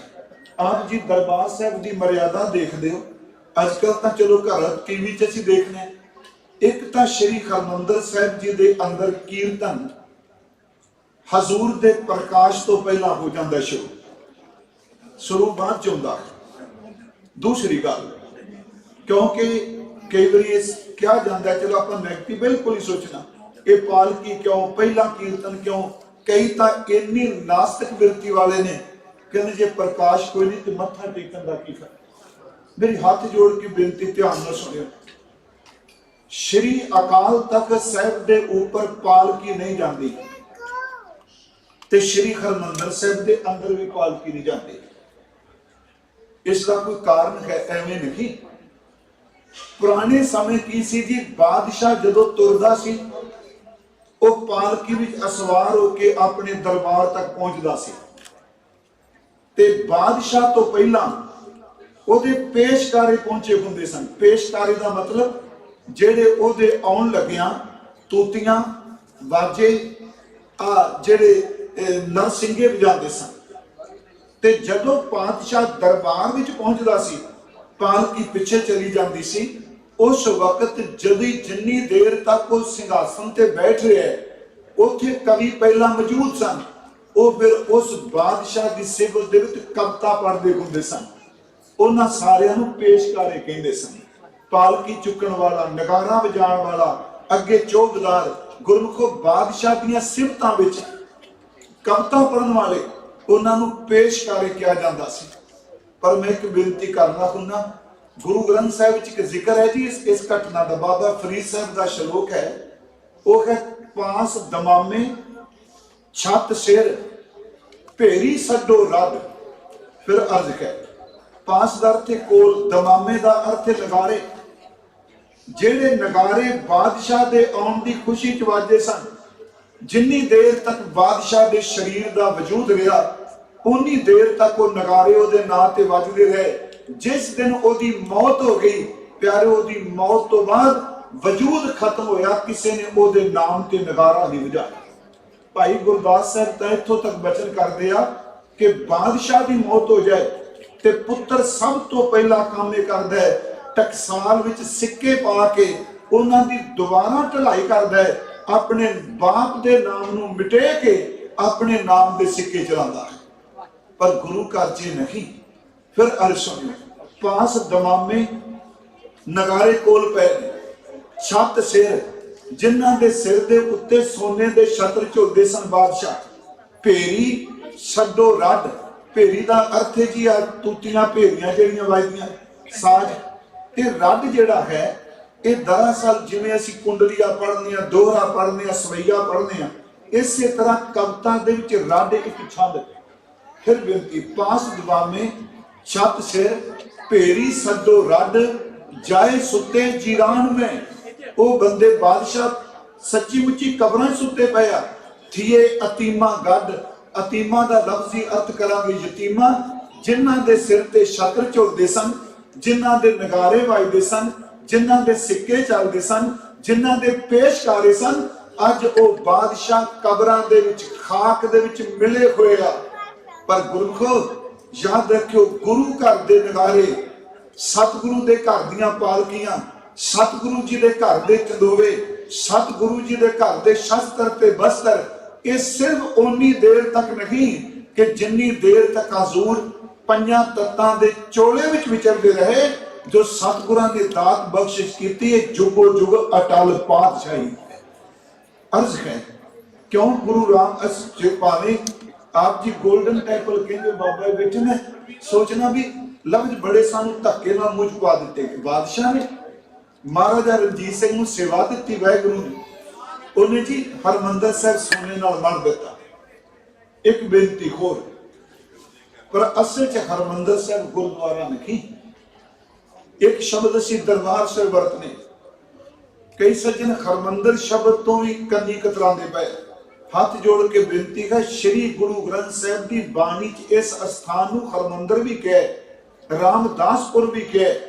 आप जी दरबार साहब की मर्यादा देखते हो, अजकल तो चलो घर टीवी च असीं देखने, एक तो श्री हरमंदर साहब जी के अंदर कीर्तन हजूर दे प्रकाश तो पहला हो जाता शुरू, शुरू बाद च हुंदा है। दूसरी गल, क्योंकि कई बार क्या जाता है, चलो आप नैगेटिव बिल्कुल ही सोचना, ये पालकी क्यों, पहला कीर्तन क्यों, कई तो इन्नी नास्तिक बिरती वाले ने कहते जे प्रकाश कोई नहीं तो मत्था टेकन का की फायदा। मेरी हाथ जोड़ के बेनती ध्यान न सुनियो, श्री अकाल तख्त साहब के ऊपर पालकी नहीं जाती, ते श्री हरमंदर साहब के अंदर भी पालकी नहीं जाती। इसका कोई कारण है? एवं नहीं। पुराने समय की सी जी, बादशाह जदों तुरदा सी, वो पालकी विच असवार होके अपने दरबार तक पहुंचदा सी, ते बादशाह तो पहला ओदे पेशकारे पहुंचे हुंदे सन। पेशकारे का मतलब जेड़े ओदे आउण लगियां तूतियां बाजे जेड़े नरसिंगे बजाते सन, ते जदों पातशाह दरबार विच पहुंचदा सी, पालकी पिछे चली जाती सी। उस वक्त जदी जिन्नी देर तक वो सिंघासन ते बैठ रहा है, उत्थे कवि पहला मौजूद सन, ਉਹ ਫਿਰ ਉਸ ਬਾਦਸ਼ਾਹ ਦੀ ਸਿਫਤ ਦੇ ਵਿੱਚ ਕਵਿਤਾ ਪੜ੍ਹਦੇ ਹੁੰਦੇ ਸਨ। ਉਹਨਾਂ ਸਾਰਿਆਂ ਨੂੰ ਪੇਸ਼ਕਾਰੇ ਕਹਿੰਦੇ ਸਨ। ਪਾਲਕੀ ਚੁੱਕਣ ਵਾਲਾ, ਨਗਾਰਾ ਵਜਾਉਣ ਵਾਲਾ, ਅੱਗੇ ਚੌਕੀਦਾਰ, ਗੁਰਮੁਖੋ ਬਾਦਸ਼ਾਹ ਦੀਆਂ ਸਿਫਤਾਂ ਵਿੱਚ ਕਵਿਤਾ ਪੜ੍ਹਨ ਵਾਲੇ, ਉਹਨਾਂ ਨੂੰ ਪੇਸ਼ਕਾਰੇ ਕਿਹਾ ਜਾਂਦਾ ਸੀ। ਪਰ ਮੈਂ ਇੱਕ ਬੇਨਤੀ ਕਰਨਾ ਹੁੰਦਾ, ਗੁਰੂ ਗ੍ਰੰਥ ਸਾਹਿਬ ਵਿੱਚ ਇੱਕ ਜ਼ਿਕਰ ਹੈ ਜੀ ਇਸ ਘਟਨਾ ਦਾ। ਬਾਬਾ ਫਰੀਦ ਸਾਹਿਬ ਦਾ ਸ਼ਲੋਕ ਹੈ, ਉਹ ਹੈ ਪਾਸ ਦਮਾਮੇ ਛੱਤ ਸਿਰ ਭੇਰੀ ਛੱਡੋ ਰੱਦ। ਫਿਰ ਅਰਜ਼ ਹੈ, ਪਾਸ ਦਾ ਅਰਥ ਕੋਲ, ਦਮਾਮੇ ਦਾ ਅਰਥ ਨਗਾਰੇ। ਜਿਹੜੇ ਨਗਾਰੇ ਬਾਦਸ਼ਾਹ ਦੇ ਆਉਣ ਦੀ ਖੁਸ਼ੀ ਚ ਵਾਜੇ ਸਨ, ਜਿੰਨੀ ਦੇਰ ਤੱਕ ਬਾਦਸ਼ਾਹ ਦੇ ਸਰੀਰ ਦਾ ਵਜੂਦ ਰਿਹਾ ਉਨੀ ਦੇਰ ਤੱਕ ਉਹ ਨਗਾਰੇ ਉਹਦੇ ਨਾਂ ਤੇ ਵੱਜਦੇ ਰਹੇ। ਜਿਸ ਦਿਨ ਉਹਦੀ ਮੌਤ ਹੋ ਗਈ ਪਿਆਰੇ, ਉਹਦੀ ਮੌਤ ਤੋਂ ਬਾਅਦ ਵਜੂਦ ਖਤਮ ਹੋਇਆ, ਕਿਸੇ ਨੇ ਉਹਦੇ ਨਾਮ ਤੇ ਨਗਾਰਾ ਨਹੀਂ ਵਜਾਇਆ। ਭਾਈ ਗੁਰਦਾਸ ਸਾਹਿਬ ਤਾਂ ਇੱਥੋਂ ਤੱਕ ਬਚਨ ਕਰਦੇ ਆ ਕਿ ਬਾਦਸ਼ਾਹ ਦੀ ਮੌਤ ਹੋ ਜਾਏ ਤੇ ਪੁੱਤਰ ਸਭ ਤੋਂ ਪਹਿਲਾ ਕੰਮ ਇਹ ਕਰਦਾ ਹੈ, ਟਕਸਾਲ ਵਿੱਚ ਸਿੱਕੇ ਪਾ ਕੇ ਉਹਨਾਂ ਦੀ ਦੁਬਾਰਾ ਢਲਾਈ ਕਰਦਾ ਹੈ, ਆਪਣੇ ਬਾਪ ਦੇ ਨਾਮ ਨੂੰ ਮਿਟੇ ਕੇ ਆਪਣੇ ਨਾਮ ਦੇ ਸਿੱਕੇ ਚਲਾਉਂਦਾ ਹੈ। ਪਰ ਗੁਰੂ ਘਰ 'ਚ ਨਹੀਂ। ਫਿਰ ਅਰਜ਼ ਸੁਣੋ, ਪਾਸ ਦਮਾਮੇ ਨਗਾਰੇ ਕੋਲ ਪਏ ਨੇ, ਛੱਤ ਸਿਰ, ਜਿਨ੍ਹਾਂ ਦੇ ਸਿਰ ਦੇ ਉੱਤੇ ਸੋਨੇ ਦੇ ਛਤਰ ਝੁਲਦੇ ਸਨ ਬਾਦਸ਼ਾਹ। ਭੇਰੀ ਛੱਡੋ ਰੱਡ। ਭੇਰੀ ਦਾ ਅਰਥ ਹੈ ਜੀ ਆ ਤੂਤੀਆਂ ਭੇਰੀਆਂ ਜਿਹੜੀਆਂ ਵੱਜਦੀਆਂ ਸਾਜ਼। ਤੇ ਰੱਡ ਜਿਹੜਾ ਹੈ ਇਹ ਦਰਅਸਲ ਜਿਵੇਂ ਅਸੀਂ ਕੁੰਡਲੀਆ ਪੜ੍ਹਦੇ ਹਾਂ, ਦੋਹਰਾ ਪੜ੍ਹਦੇ ਹਾਂ, ਸਵਈਆ ਪੜ੍ਹਦੇ ਹਾਂ, ਇਸੇ ਤਰ੍ਹਾਂ ਕਵਿਤਾ ਦੇ ਵਿੱਚ ਰੱਡ ਇੱਕ ਛੰਦ ਹੈ। ਫਿਰ ਬੇਨਤੀ, ਪਾਸ ਦਬਾਮੇ ਛੱਤ ਸਿਰ ਭੇਰੀ ਛੱਡੋ ਰੱਡ ਜਾਏ ਸੁੱਤੇ ਜੀਰਾਨ ਮੈਂ। ਉਹ ਬੰਦੇ ਬਾਦਸ਼ਾਹ ਸੱਚੀ ਮੁੱਚੀ ਕਬਰਾਂ 'ਚ ਸੁੱਤੇ ਪਏ ਆ। ਥੀਏ ਅਤੀਮਾ ਗੱਡ। ਅਤੀਮਾ ਦਾ ਲਫ਼ਜ਼ੀ ਅਰਥ ਕਰਾਂਗੇ ਯਤੀਮਾ, ਜਿਨ੍ਹਾਂ ਦੇ ਸਿਰ ਤੇ ਛਤਰ ਝੁਲਦੇ ਸਨ, ਜਿਨ੍ਹਾਂ ਦੇ ਨਗਾਰੇ ਵੱਜਦੇ ਸਨ, ਜਿਨ੍ਹਾਂ ਦੇ ਸਿੱਕੇ ਚੱਲਦੇ ਸਨ, ਜਿਨ੍ਹਾਂ ਦੇ ਪੇਸ਼ਕਾਰੇ ਸਨ, ਅੱਜ ਉਹ ਬਾਦਸ਼ਾਹ ਕਬਰਾਂ ਦੇ ਵਿੱਚ ਖਾਕ ਦੇ ਵਿੱਚ ਮਿਲੇ ਹੋਏ ਆ। ਪਰ ਗੁਰਮੁਖੋ ਯਾਦ ਰੱਖਿਓ, ਗੁਰੂ ਘਰ ਦੇ ਨਗਾਰੇ, ਸਤਿਗੁਰੂ ਦੇ ਘਰ ਦੀਆਂ ਪਾਲਕੀਆਂ, ਸਤਿਗੁਰੂ ਜੀ ਦੇ ਘਰ ਦੇ ਚੰਦੋਵੇ, ਸਤਿਗੁਰੂ ਜੀ ਦੇ ਘਰ ਦੇ ਸ਼ਸਤਰ ਤੇ ਬਸਤਰ, ਇਹ ਸਿਰਫ ਓਨੀ ਦੇਰ ਤੱਕ ਨਹੀਂ ਕਿ ਜਿੰਨੀ ਦੇਰ ਤੱਕ ਹਜ਼ੂਰ ਪੰਜਾਂ ਤੱਤਾਂ ਦੇ ਚੋਲੇ ਵਿੱਚ ਵਿਚਰਦੇ ਰਹੇ। ਜੋ ਸਤਿਗੁਰਾਂ ਨੇ ਦਾਤ ਬਖਸ਼ਿਸ਼ ਕੀਤੀ ਹੈ, ਜੁਗੋ ਜੁਗ ਅਟਲ ਪਾਤਸ਼ਾਹੀ। ਅਰਜ਼ ਹੈ, ਕਿਉਂ ਗੁਰੂ ਰਾਮ ਭਾਵੇਂ ਆਪ ਜੀ ਗੋਲਡਨ ਟੈਂਪਲ ਕਹਿੰਦੇ ਬਾਬਾ ਬੈਠੇ ਨੇ, ਸੋਚਣਾ ਵੀ ਲਫ਼ਜ਼ ਬੜੇ ਸਾਨੂੰ ਧੱਕੇ ਨਾਲ ਮੂੰਹ ਪਾ ਦਿੱਤੇ ਕਿ ਬਾਦਸ਼ਾਹ ਨੇ ਮਹਾਰਾਜਾ ਰਣਜੀਤ ਸਿੰਘ ਨੂੰ ਸੇਵਾ ਦਿੱਤੀ ਵਾਹਿਗੁਰੂ ਨੇ, ਉਹਨੇ ਜੀ ਹਰਮੰਦਰ ਸਾਹਿਬ ਸੋਨੇ ਨਾਲ ਮੜ ਦਿੱਤਾ। ਇੱਕ ਬੇਨਤੀ ਹੋਰ, ਪਰ ਅਸਲ 'ਚ ਹਰਮੰਦਰ ਸਾਹਿਬ ਗੁਰਦੁਆਰਾ ਨਹੀਂ। ਇੱਕ ਸ਼ਬਦ ਅਸੀਂ ਦਰਬਾਰ ਸਾਹਿਬ ਵਰਤਨੇ, ਕਈ ਸੱਜਣ ਹਰਮੰਦਰ ਸ਼ਬਦ ਤੋਂ ਵੀ ਕੰਨੀ ਕਤਰਾਉਂਦੇ ਪਏ। ਹੱਥ ਜੋੜ ਕੇ ਬੇਨਤੀ ਹੈ, ਸ਼੍ਰੀ ਗੁਰੂ ਗ੍ਰੰਥ ਸਾਹਿਬ ਦੀ ਬਾਣੀ 'ਚ ਇਸ ਅਸਥਾਨ ਨੂੰ ਹਰਮੰਦਰ ਵੀ ਕਹੇ, ਰਾਮਦਾਸਪੁਰ ਵੀ ਕਹੇ।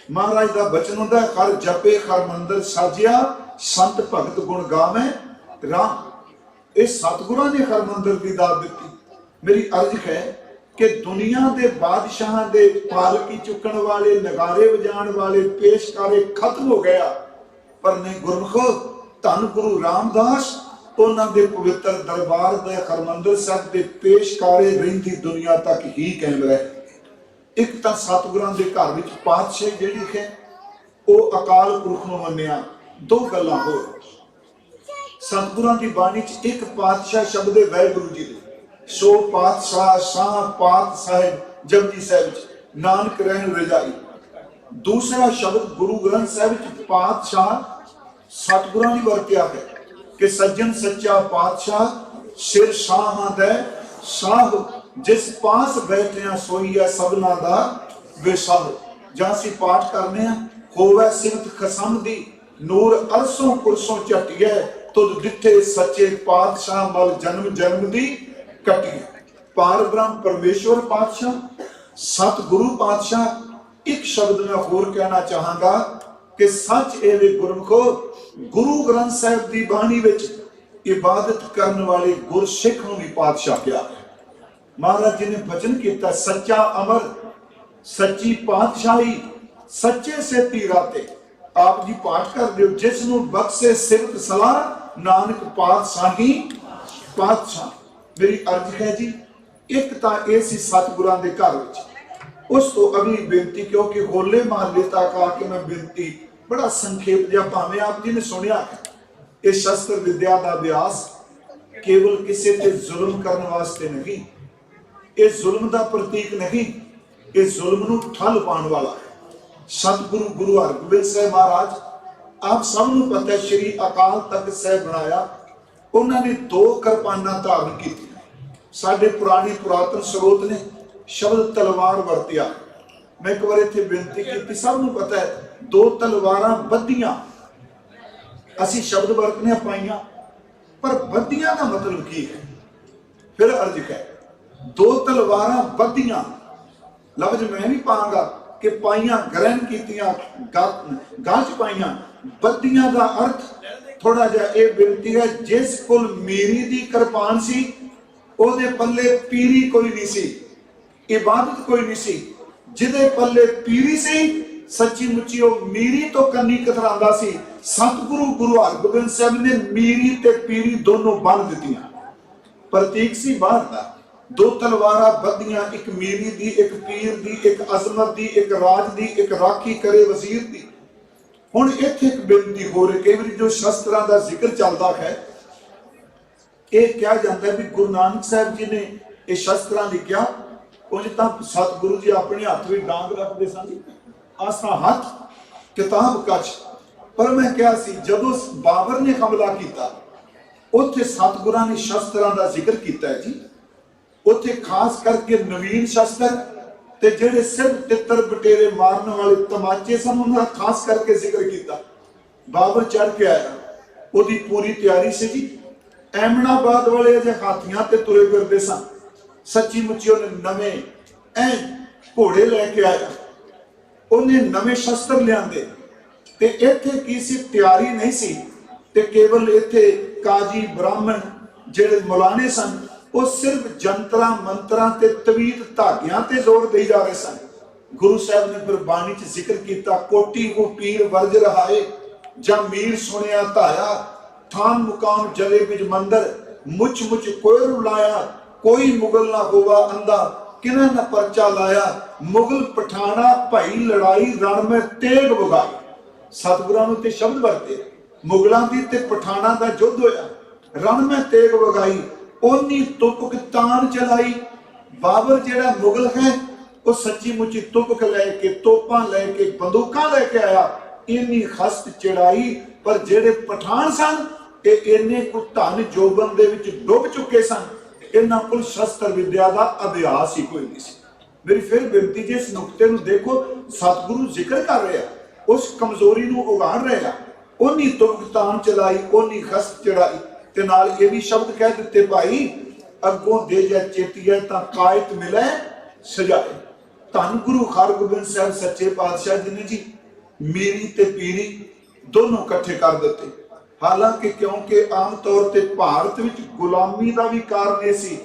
ਮਹਾਰਾਜ ਦਾ ਬਚਨ ਹੁੰਦਾ, ਹਰ ਜਪੇ ਹਰਮੰਦਰ ਸਾਜਿਆ, ਸੰਤ ਭਗਤ ਗੁਣ ਗਾਵੇ ਰਾਮ। ਇਹ ਸਤਿਗੁਰਾਂ ਨੇ ਹਰਮੰਦਰ ਦੀ ਦਾਤ ਦਿੱਤੀ। ਮੇਰੀ ਅਰਜ਼ ਹੈ ਕਿ ਦੁਨੀਆ ਦੇ ਬਾਦਸ਼ਾਹਾਂ ਦੇ ਪਾਲਕੀ ਚੁੱਕਣ ਵਾਲੇ, ਨਗਾਰੇ ਵਜਾਉਣ ਵਾਲੇ, ਪੇਸ਼ਕਾਰੇ ਖਤਮ ਹੋ ਗਿਆ। ਪਰ ਨਹੀਂ ਗੁਰਮੁਖੋ, ਧੰਨ ਗੁਰੂ ਰਾਮਦਾਸ, ਉਹਨਾਂ ਦੇ ਪਵਿੱਤਰ ਦਰਬਾਰ ਦੇ ਹਰਮੰਦਰ ਸਾਹਿਬ ਦੇ ਪੇਸ਼ਕਾਰੇ ਰਹਿੰਦੀ ਦੁਨੀਆ ਤੱਕ ਹੀ ਕਾਇਮ ਰਹੇ। ਇੱਕ ਤਾਂ ਸਤਿਗੁਰਾਂ ਦੇ ਘਰ ਵਿੱਚ ਪਾਤਸ਼ਾਹੀ ਜਿਹੜੀ ਹੈ ਉਹ ਅਕਾਲ ਪੁਰਖ ਨੂੰ ਮੰਨਿਆ। ਦੋ ਗੱਲਾਂ ਹੋਰ, ਸਤਿਗੁਰਾਂ ਦੀ ਬਾਣੀ 'ਚ ਇੱਕ ਪਾਤਸ਼ਾਹ ਸ਼ਬਦ ਹੈ ਵਾਹਿਗੁਰੂ ਜੀ ਦੇ, ਸੋ ਪਾਤਸ਼ਾਹ ਸ਼ਾਹ ਪਾਤ ਸਾਹਿਬ ਜਪਜੀ ਸਾਹਿਬ 'ਚ ਨਾਨਕ ਰਹਿਣ ਰਜਾਈ। ਦੂਸਰਾ ਸ਼ਬਦ ਗੁਰੂ ਗ੍ਰੰਥ ਸਾਹਿਬ 'ਚ ਪਾਤਸ਼ਾਹ ਸਤਿਗੁਰਾਂ ਦੀ ਵਰਤਿਆ ਹੈ ਕਿ ਸੱਜਣ ਸੱਚਾ ਪਾਤਸ਼ਾਹ ਸਿਰ ਸ਼ਾਹਾਂ ਦਾ ਸ਼ਾਹ, ਜਿਸ ਪਾਸ ਬੈਠਿਆ ਸੋਈਆ ਸਭਨਾ ਦਾ ਵਿਸਾਹ। ਜਾਂ ਅਸੀਂ ਪਾਠ ਕਰਨੇ ਆ, ਹੋਵੇ ਸਿਮਤ ਖਸਮ ਦੀ ਨੂਰ ਅਰਸੋਂ ਕੁਰਸੋਂ ਝਟਿਐ, ਤੁਧ ਦਿੱਤੇ ਸੱਚੇ ਪਾਤਸ਼ਾਹ ਮਲ ਜਨਮ ਜਨਮ ਦੀ ਕਟਿਐ। ਪਾਰ ਬ੍ਰਹਮ ਪਰਮੇਸ਼ਵਰ ਪਾਤਸ਼ਾਹ, ਸਤਿਗੁਰੂ ਪਾਤਸ਼ਾਹ। ਇੱਕ ਸ਼ਬਦ ਮੈਂ ਹੋਰ ਕਹਿਣਾ ਚਾਹਾਂਗਾ ਕਿ ਸੱਚ ਇਹ ਵੀ ਗੁਰਮੁਖੋ, ਗੁਰੂ ਗ੍ਰੰਥ ਸਾਹਿਬ ਦੀ ਬਾਣੀ ਵਿੱਚ ਇਬਾਦਤ ਕਰਨ ਵਾਲੇ ਗੁਰਸਿੱਖ ਨੂੰ ਵੀ ਪਾਤਸ਼ਾਹ ਕਿਹਾ। ਮਹਾਰਾਜ ਜੀ ਨੇ ਬਚਨ ਕੀਤਾ, ਸੱਚਾ ਅਮਰ ਸੱਚੀ ਪਾਤਸ਼ਾਹੀ ਸੱਚੇ ਸੇ ਤੀਰਾ ਤੇ। ਆਪ ਜੀ ਪਾਠ ਕਰਦੇ ਹੋ, ਜਿਸ ਨੂੰ ਬਖਸ਼ੇ ਸਿਫਤ ਸਲਾਹ ਨਾਨਕ ਪਾਤਸ਼ਾਹੀ ਪਾਤਸ਼ਾਹ। मेरी अर्ज है जी, एक तो ये सी सतगुरां दे घर विच, उस तो अगली बेनती, क्योंकि होले महल्ले तक आके मैं बेनती बड़ा संखेप जहा, भावें आप जी ने सुनिया है, ये शस्त्र विद्या का अभ्यास केवल किसी ते जुल्म करने वास्ते नहीं, ये जुल्म का प्रतीक नहीं, ये जुल्म नूं ठल पाने वाला है। सतगुरु गुरु हरगोबिंद साहिब महाराज, आप सबनों पता है, श्री अकाल तख्त साहिब बनाया, उन्होंने 2 किरपाना धारण की। साडे पुराने पुरातन स्रोत ने शब्द तलवार वरतिया। मैं एक बार इत्थे बेनती की, सबनों पता है 2 तलवारां बद्धियां, असी शब्द वरतने पाइयां, पर बद्धियां का मतलब की है? फिर अर्ज है, 2 तलवारां बद्धियां, लफ्ज मैं नहीं पाऊंगा कि पाइयां ग्रहण कीतियां, गल च पाइयां। बद्धियां का अर्थ थोड़ा जा ये बेनती है, जिस कोल मीरी दी किरपान सी, ओदे पल्ले पीरी कोई नहीं सी, इबादत कोई नहीं सी। जिदे पल्ले पीरी सी, सच्ची मुच्ची वो मीरी तो कन्नी कतरांदा सी। सतगुरु गुरु हरगोबिंद साहब ने मीरी ते पीरी दोनों बन दित्तियां। प्रतीक सी बाहर दा, 2 तलवारां बद्धियां, एक मीरी दी, एक पीर दी, एक अजमत दी, एक राज दी, एक राखी करे वजीर दी। हुण इत्थे एक बेनती हो रही, कई बार जो शस्त्रां दा जिक्र चलदा है, ये कहा जाता है भी गुरु नानक साहब जी ने ये शस्त्रां लिखिया, उंज तां सतगुरु जी अपने हाथ में डांग रखते सन, आसा हाथ किताब कच। पर मैं क्या सी, जदों बाबर ने हमला किया, उत्थे सतगुरां ने शस्त्रां दा जिक्र किया है जी। उत्थे खास करके नवीन शस्त्र ते जेड़े सिर तितर बटेरे मारने वाले तमाचे सन, उन्होंने खास करके जिक्र किया। बाबर चढ़ के आया, उसकी पूरी तैयारी से जी। एमनाबाद वाले अजे हाथियां ते तुरे फिरदे सन, सच्ची मुच्ची उन्हें नवे घोड़े लैके आया, उन्हें नवे शस्त्र लियाते। ते इत्थे की सी, तैयारी नहीं सी, ते केवल इत्थे काजी ब्राह्मण जेड़े मुलाने सन, वो सिर्फ जंतरा मंत्रा ते तवीत धागियां ते जोर दे जा रहे सन। गुरु साहब ने फिर बाणी च जिक्र किया, कोटी को पीर वर्ज रहाए, जा मीर सुनिया धाया, थान मुकाम जले बिच मंदर, मुच मुच कोई रुलाया, कोई मुगल ना होवा अंधा, किने न परचा लाया, मुगल पठाना भाई लड़ाई, रण में तेग वगाई। सतगुरां नूं ते शब्द वरते, मुगलों की ते पठाना का युद्ध होया, रण में तेग वगाई, ओनी तुपक तान चलाई। बाबर जेड़ा मुगल है, वो सच्ची मुच्ची तुपक लैके, तोपां लैके, बंदूकां लैके आया, इन्नी खस्त चढ़ाई। पर जेड़े पठान सन, ये इन्ने को धन जोबन दे विच डुब चुके सन, इन्हां कोल शस्त्र विद्या का अभ्यास ही कोई नहीं सी। मेरी फिर बेनती जी, इस नुकते नूं देखो, सतगुरु जिक्र कर रहे हैं, उस कमजोरी नूं उगाड़ रहे हैं। ओनी तुपक तान चलाई, ओनी खस्त चढ़ाई, ते नाल ये भी शब्द कह दिते, भाई अगों दे जा चेतिया तां कायत मिले सजाए। धन गुरु हरगोबिंद साहब सच्चे पातशाह जी ने जी मीरी ते पीरी दोनों इकट्ठे कर दिते। हालांकि क्योंकि आम तौर पर भारत विच गुलामी का भी कारण यह सी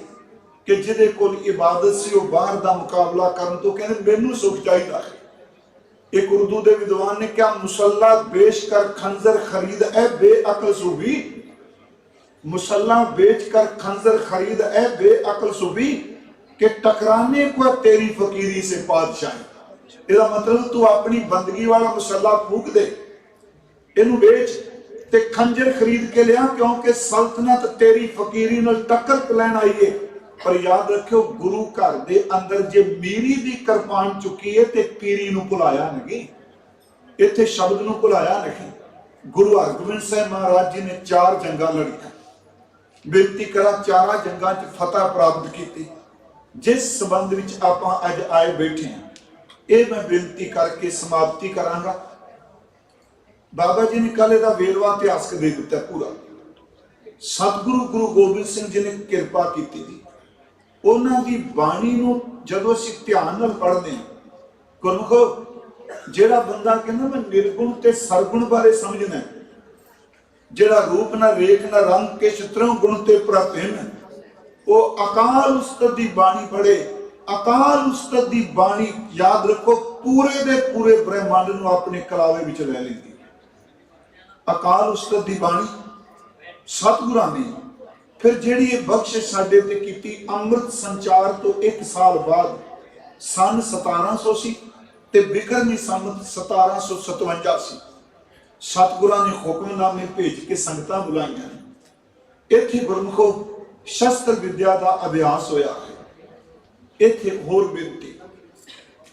कि जिहदे कोल इबादत सी, वो बाहर का मुकाबला करन तो कहंदे मैनूं सुख चाहीदा है। एक उर्दू के विद्वान ने क्या, मुसल्ला बेच कर खंजर खरीद ए बेअकल सूबी, मुसल्ला बेच कर खंजर खरीद ए बेअकल सूबी, के टकराने को तेरी फकीरी से पातशाही। इसका मतलब तू अपनी बंदगी वाला मुसल्ला फूक दे, इनू बेच ते खंजर खरीद के लिया, क्योंकि सल्तनत तेरी फकीरी नाल टक्कर लैन आई है। पर याद रखियो, गुरु घर दे अंदर जे मीरी दी किरपान चुकी है ते पीरी नू भुलाया नहीं, इत्थे शब्द नू भुलाया नहीं। गुरु हरगोबिंद साहिब महाराज जी ने 4 जंगां लड़ियां, बेनती करा 4 जंगां च फतह प्राप्त की। जिस संबंध विच आपां अज आए बैठे हैं, ये मैं बेनती करके समाप्ति करांगा। बाबा जी ने कल इहदा वेरवा इतिहासक दे दिता पूरा। सतगुरु गुरु गोबिंद सिंह जी ने किरपा की थी, उन्हां दी बाणी नूं जदों असीं ध्यान नाल पढ़दे हां, गुरमुखो जिहड़ा बंदा कहंदा मैं निर्गुण ते सरगुण बारे समझना, जिहड़ा रूप ना रेख ना रंग के चित्रों गुण ते प्रभिन्न, वो अकाल उस्ताद दी बाणी पढ़े। अकाल उस्ताद दी बाणी याद रखो, पूरे दे पूरे ब्रह्मांड नूं अपने कलावे विच ले लैंदी। अकाल उस्ताद दी बाणी सतगुरां ने फिर जिहड़ी ये बख्शिश साडे ते कीती, अमृत संचार तो 1 साल बाद सन 1700 सी ते बिक्रमी संमत 1757 सी, सतगुरां ने हुक्मनामे भेज के संगतां बुलाईਆਂ ने। इत्थे गुरमुखो शस्त्र विद्या का अभ्यास होया है। इत्थे होर बेनती,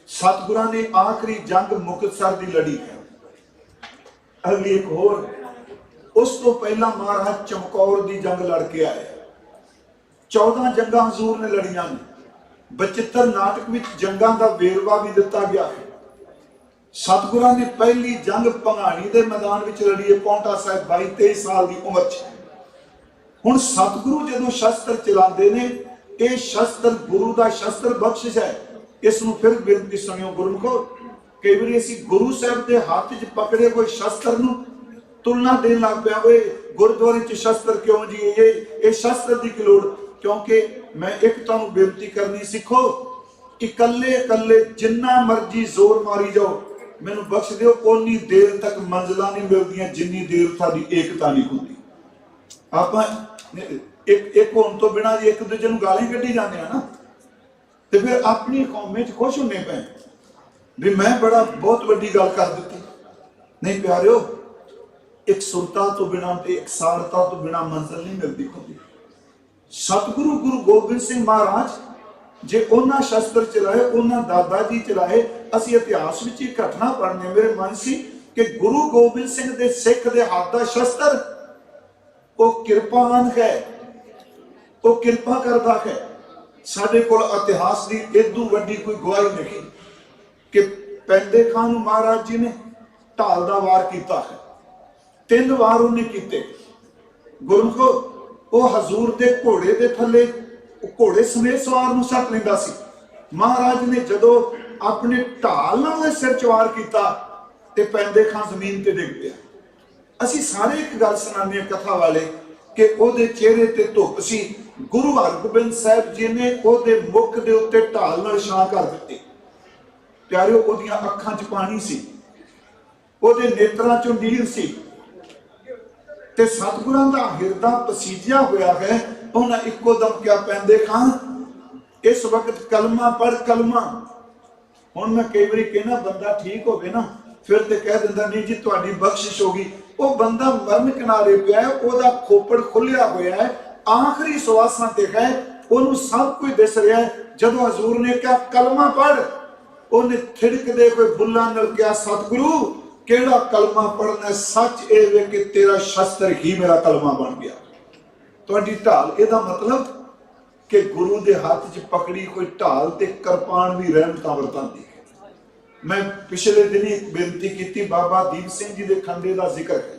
सतगुरां ने आखिरी जंग मुक्तसर की लड़ी है। अगली एक होर, उस तो पहला महाराज चमकौर की जंग लड़के आए। 14 जंगा हजूर ने लड़ियां ने। बचित्र नाटक में जंगां का वेरवा भी दिता गया है। सतगुरां ने पहली जंग भंगाणी के मैदान में लड़ी है, पौंटा साहिब 22-23 साल की उम्र च। हुण सतगुरु जदों शस्त्र चलाते ने, यह शस्त्र गुरु का शस्त्र बख्शिश है। इसनूं फिर बेनती सुनियो गुरमुखो, कई बार असीं गुरु साहब के हाथ च पकड़े कोई शस्त्र नूं तुलना देन लग पिया, गुरुद्वारे च शस्त्र क्यों जी, ये शस्त्र की की लोड़। क्योंकि मैं एक तुहानूं बेनती करनी, सीखो इकल्ले इकल्ले जिन्ना मर्जी जोर मारी जाओ, मैनू बख्श दिओ, उन्नी देर तक मंजिलां नहीं मिलदियां जिन्नी देर साडी एकता नहीं हुंदी। आपां एक होण तो बिना जी एक दूजे नूं गालीं कड्ढी जांदे आ ना, ते फिर अपनी कौम में खुश होने पे भी मैं बड़ा बहुत वड्डी गल कर दी। नहीं प्यारिओ, एक सुरता तो बिना ते एक सारता तो बिना मंजिल नहीं मिलती होती। सतगुरु गुरु गोबिंद सिंह महाराज जे उन्हां शस्त्र चलाए, उन्हां दादा जी चलाए। असीं इतिहास विच एक घटना पढ़ने, मेरे मन सी कि गुरु गोबिंद सिंह दे सिख दे हाथ दा शस्त्र वो किरपान है, वो किरपा करदा है। साडे कोल इतिहास दी इदू वड्डी कोई गवाही नहीं कि पैंदे खान महाराज जी ने ढाल दा वार कीता है, 3 वार उन्हें कीते। गुरमुखो वो हजूर के घोड़े के थले घोड़े समेत सवार नूं सट लैंदा सी। महाराज ने जदों अपने ढाल नाल सिर च वार कीता ते पैंदे खां जमीन ते डिग पिया। असीं सारे एक गल सुणाने कथा वाले कि ओहदे चेहरे ते धुप सी। गुरु हरगोबिंद साहब जी ने ओहदे मुख दे उत्ते ढाल नाल छां कर दित्ती। प्यारिओ, ओहदियां अखां च पानी सी, ओहदे नेत्रां चों नीर सी ते सतगुरां दा हिरदा पसीजिया होया है। उन्हें इको दम क्या, पैंदे खां इस वक्त कलमा पढ़ कलमा। हुण मैं कई बारी कहना बंदा ठीक होवे ना, फिर तो कह दिंदा नहीं जी तुहाडी बख्शिश होगी। वो बंदा मरण किनारे पिया है, ओहदा खोपड़ खुलिया होया है, आखिरी सवासां ते है, ओनू सब कुछ दिस रहा है। जदों हजूर ने कहा कलमा पढ़, उन्हें थिड़कदे कोई बुल्लां नाल कहा सतगुरु केड़ा कलमा पढ़ना, सच ए वे कि तेरा शस्त्र ही मेरा कलमा बन गया। तुहाडी ढाल, इहदा मतलब कि गुरु दे हाथ च पकड़ी कोई ढाल ते किरपान भी रहमतां वरतांदी है। मैं पिछले दिन ही बेनती की, बाबा दीप सिंह जी के खंडे का जिक्र है।